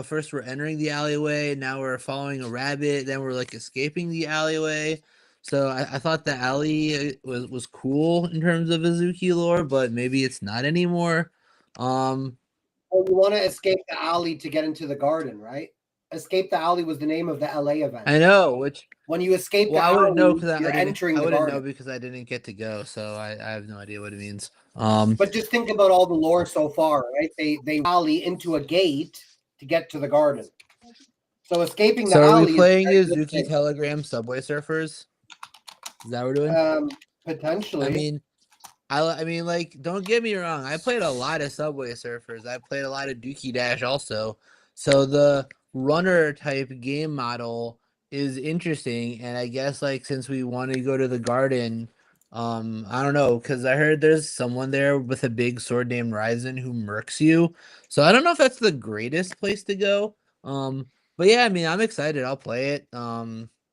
first we're entering the alleyway, now we're following a rabbit, then we're like escaping the alleyway. So I thought the alley was cool in terms of Azuki lore, but maybe it's not anymore. Um, Well, you want to escape the alley to get into the garden, right? Escape the alley was the name of the LA event. I know, which When you escape well, the I wouldn't know alley, because I you're didn't. entering I the wouldn't know garden. because I didn't get to go, so I have no idea what it means. But just think about all the lore so far, right? They alley into a gate to get to the garden. So escaping the So are we alley is a playing very good Azuki thing. Telegram Subway Surfers? Is that what we're doing? I Potentially. mean, I mean, like, don't get me wrong. I played a lot of Subway Surfers. I played a lot of Dookie Dash also. So the runner type game model is interesting. And I guess like since we want to go to the garden, I don't know, because I heard there's someone there with a big sword named Ryzen who murks you. So I don't know if that's the greatest place to go. But yeah, I mean, I'm excited. I'll play it.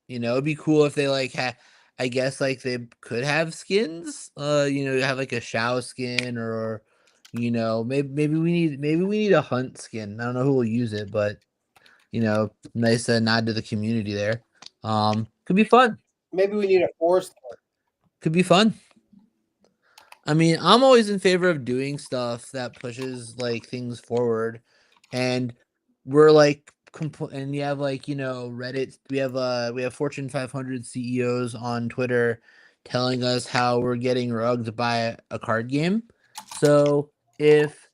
It'd be cool if they like had. I guess like they could have skins. Have like a Shao skin or maybe we need a hunt skin. I don't know who will use it, but nice nod to the community there. Could be fun. Maybe we need a force. Could be fun. I mean, I'm always in favor of doing stuff that pushes like things forward, and we're like, and you have like Reddit. We have Fortune 500 CEOs on Twitter telling us how we're getting rugged by a card game. So if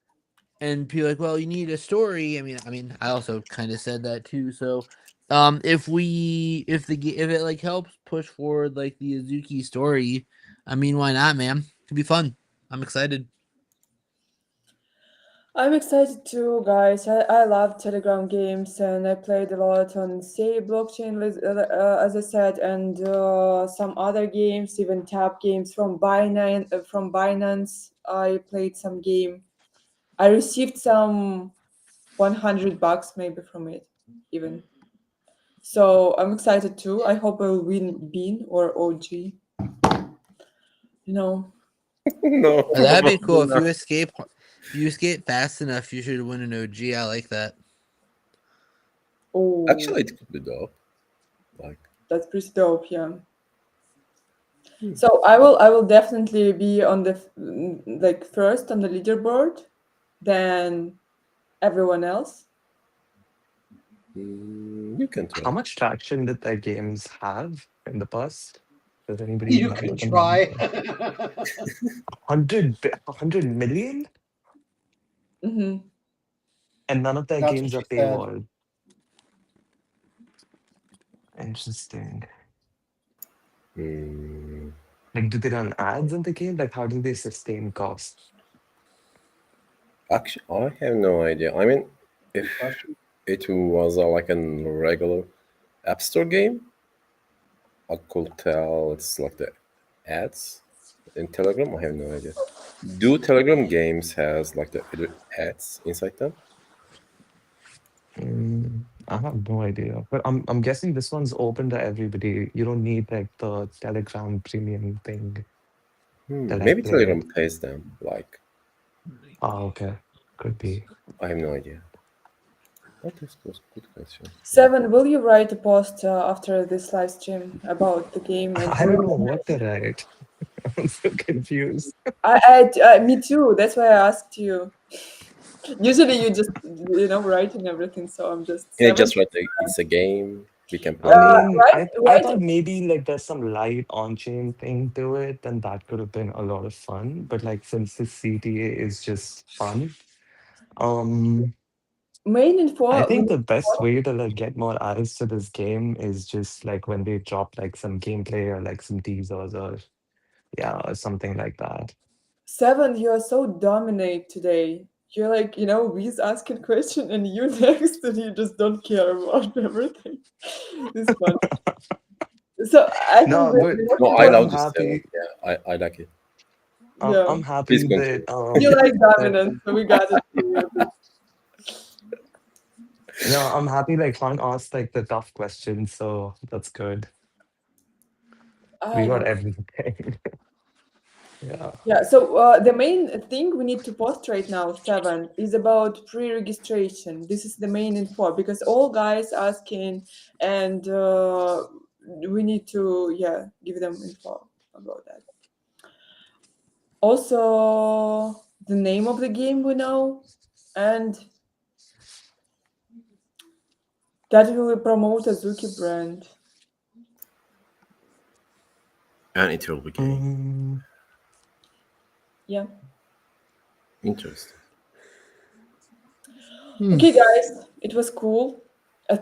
and people are like, well, you need a story. I mean, I also kind of said that too. So, if it like helps push forward like the Azuki story, I mean, why not, man? Could be fun. I'm excited. I'm excited too, guys. I love Telegram games and I played a lot on Say blockchain, as I said, and some other games, even tap games from Binance. I played some game. I received some $100 maybe from it, even. So I'm excited too. I hope I will win Bean or OG. No. No. That'd be cool. No. If you escape fast enough, you should win an OG. I like that. Oh, Actually, it could be dope. Like, that's pretty dope. Yeah. So I will definitely be on the like first on the leaderboard, then everyone else. you can try. How much traction did their games have in the past? Does anybody You remember can the try. number? 100 million? Hmm. And none of their That's games what are she said. paywall. Interesting. Hmm. Like, do they run ads in the game? Like, how do they sustain costs? Actually, I have no idea. I mean, if Good question. it was like a regular App Store game, I could tell it's like the ads in Telegram. I have no idea. Do Telegram games has like the ads inside them? I have no idea. But I'm guessing this one's open to everybody. You don't need like the Telegram premium thing to like Maybe play Telegram it. pays them. Like, Oh, okay. Could be. I have no idea. That is a good question. Seven, will you write a post after this live stream about the game and I don't know what to write. I'm so confused. me too. That's why I asked you. Usually you just writing everything, so I'm just And it seven. just right, it's a game. we can I play. mean, I Right. thought maybe like there's some light on-chain thing to it, and that could have been a lot of fun. But like since the CTA is just fun, um, Main info. I We think need the best way to like get more eyes to this game is just like when they drop like some gameplay or like some teasers or yeah, or something like that. 7, you are so dominate today. You're like, we's asking question and you next, and you just don't care about everything. It's fun. So I think No, we're but No, most I but important. I'm love this 7. happy. Yeah, I like it. Yeah, I'm Please happy that continue. you like that dominance, so we got it. no, I'm happy like Juan asked like the tough questions, so that's good. We I got know. everything. Yeah. Yeah, so the main thing we need to post right now, 7, is about pre-registration. This is the main info because all guys asking, and we need to, give them info about that. Also, the name of the game we know, and that will promote Azuki brand. And it will be game. Mm, Yeah. Interesting. Okay, guys, it was cool.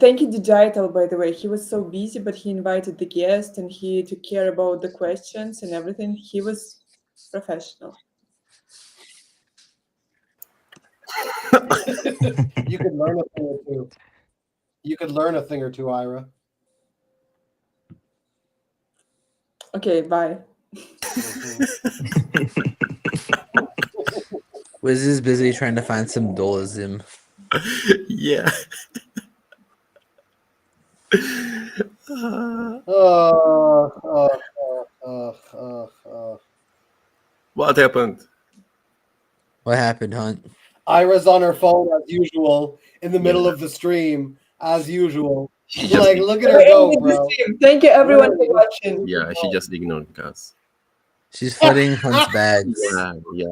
Thank you, Digital, by the way. He was so busy, but he invited the guest and he took care about the questions and everything. He was professional. You could learn a thing or two. You could learn a thing or two, Ira. Okay, bye. Wiz is busy trying to find some dualism. Yeah. What happened? What happened, Hunt? Ira's on her phone as usual in the middle Yeah. of the stream, as usual. She just Like, look at her We're go, ending the bro. stream. Thank you, everyone, for watching. yeah, she just ignored us. She's flooding Hunt's bags. Yeah, yeah.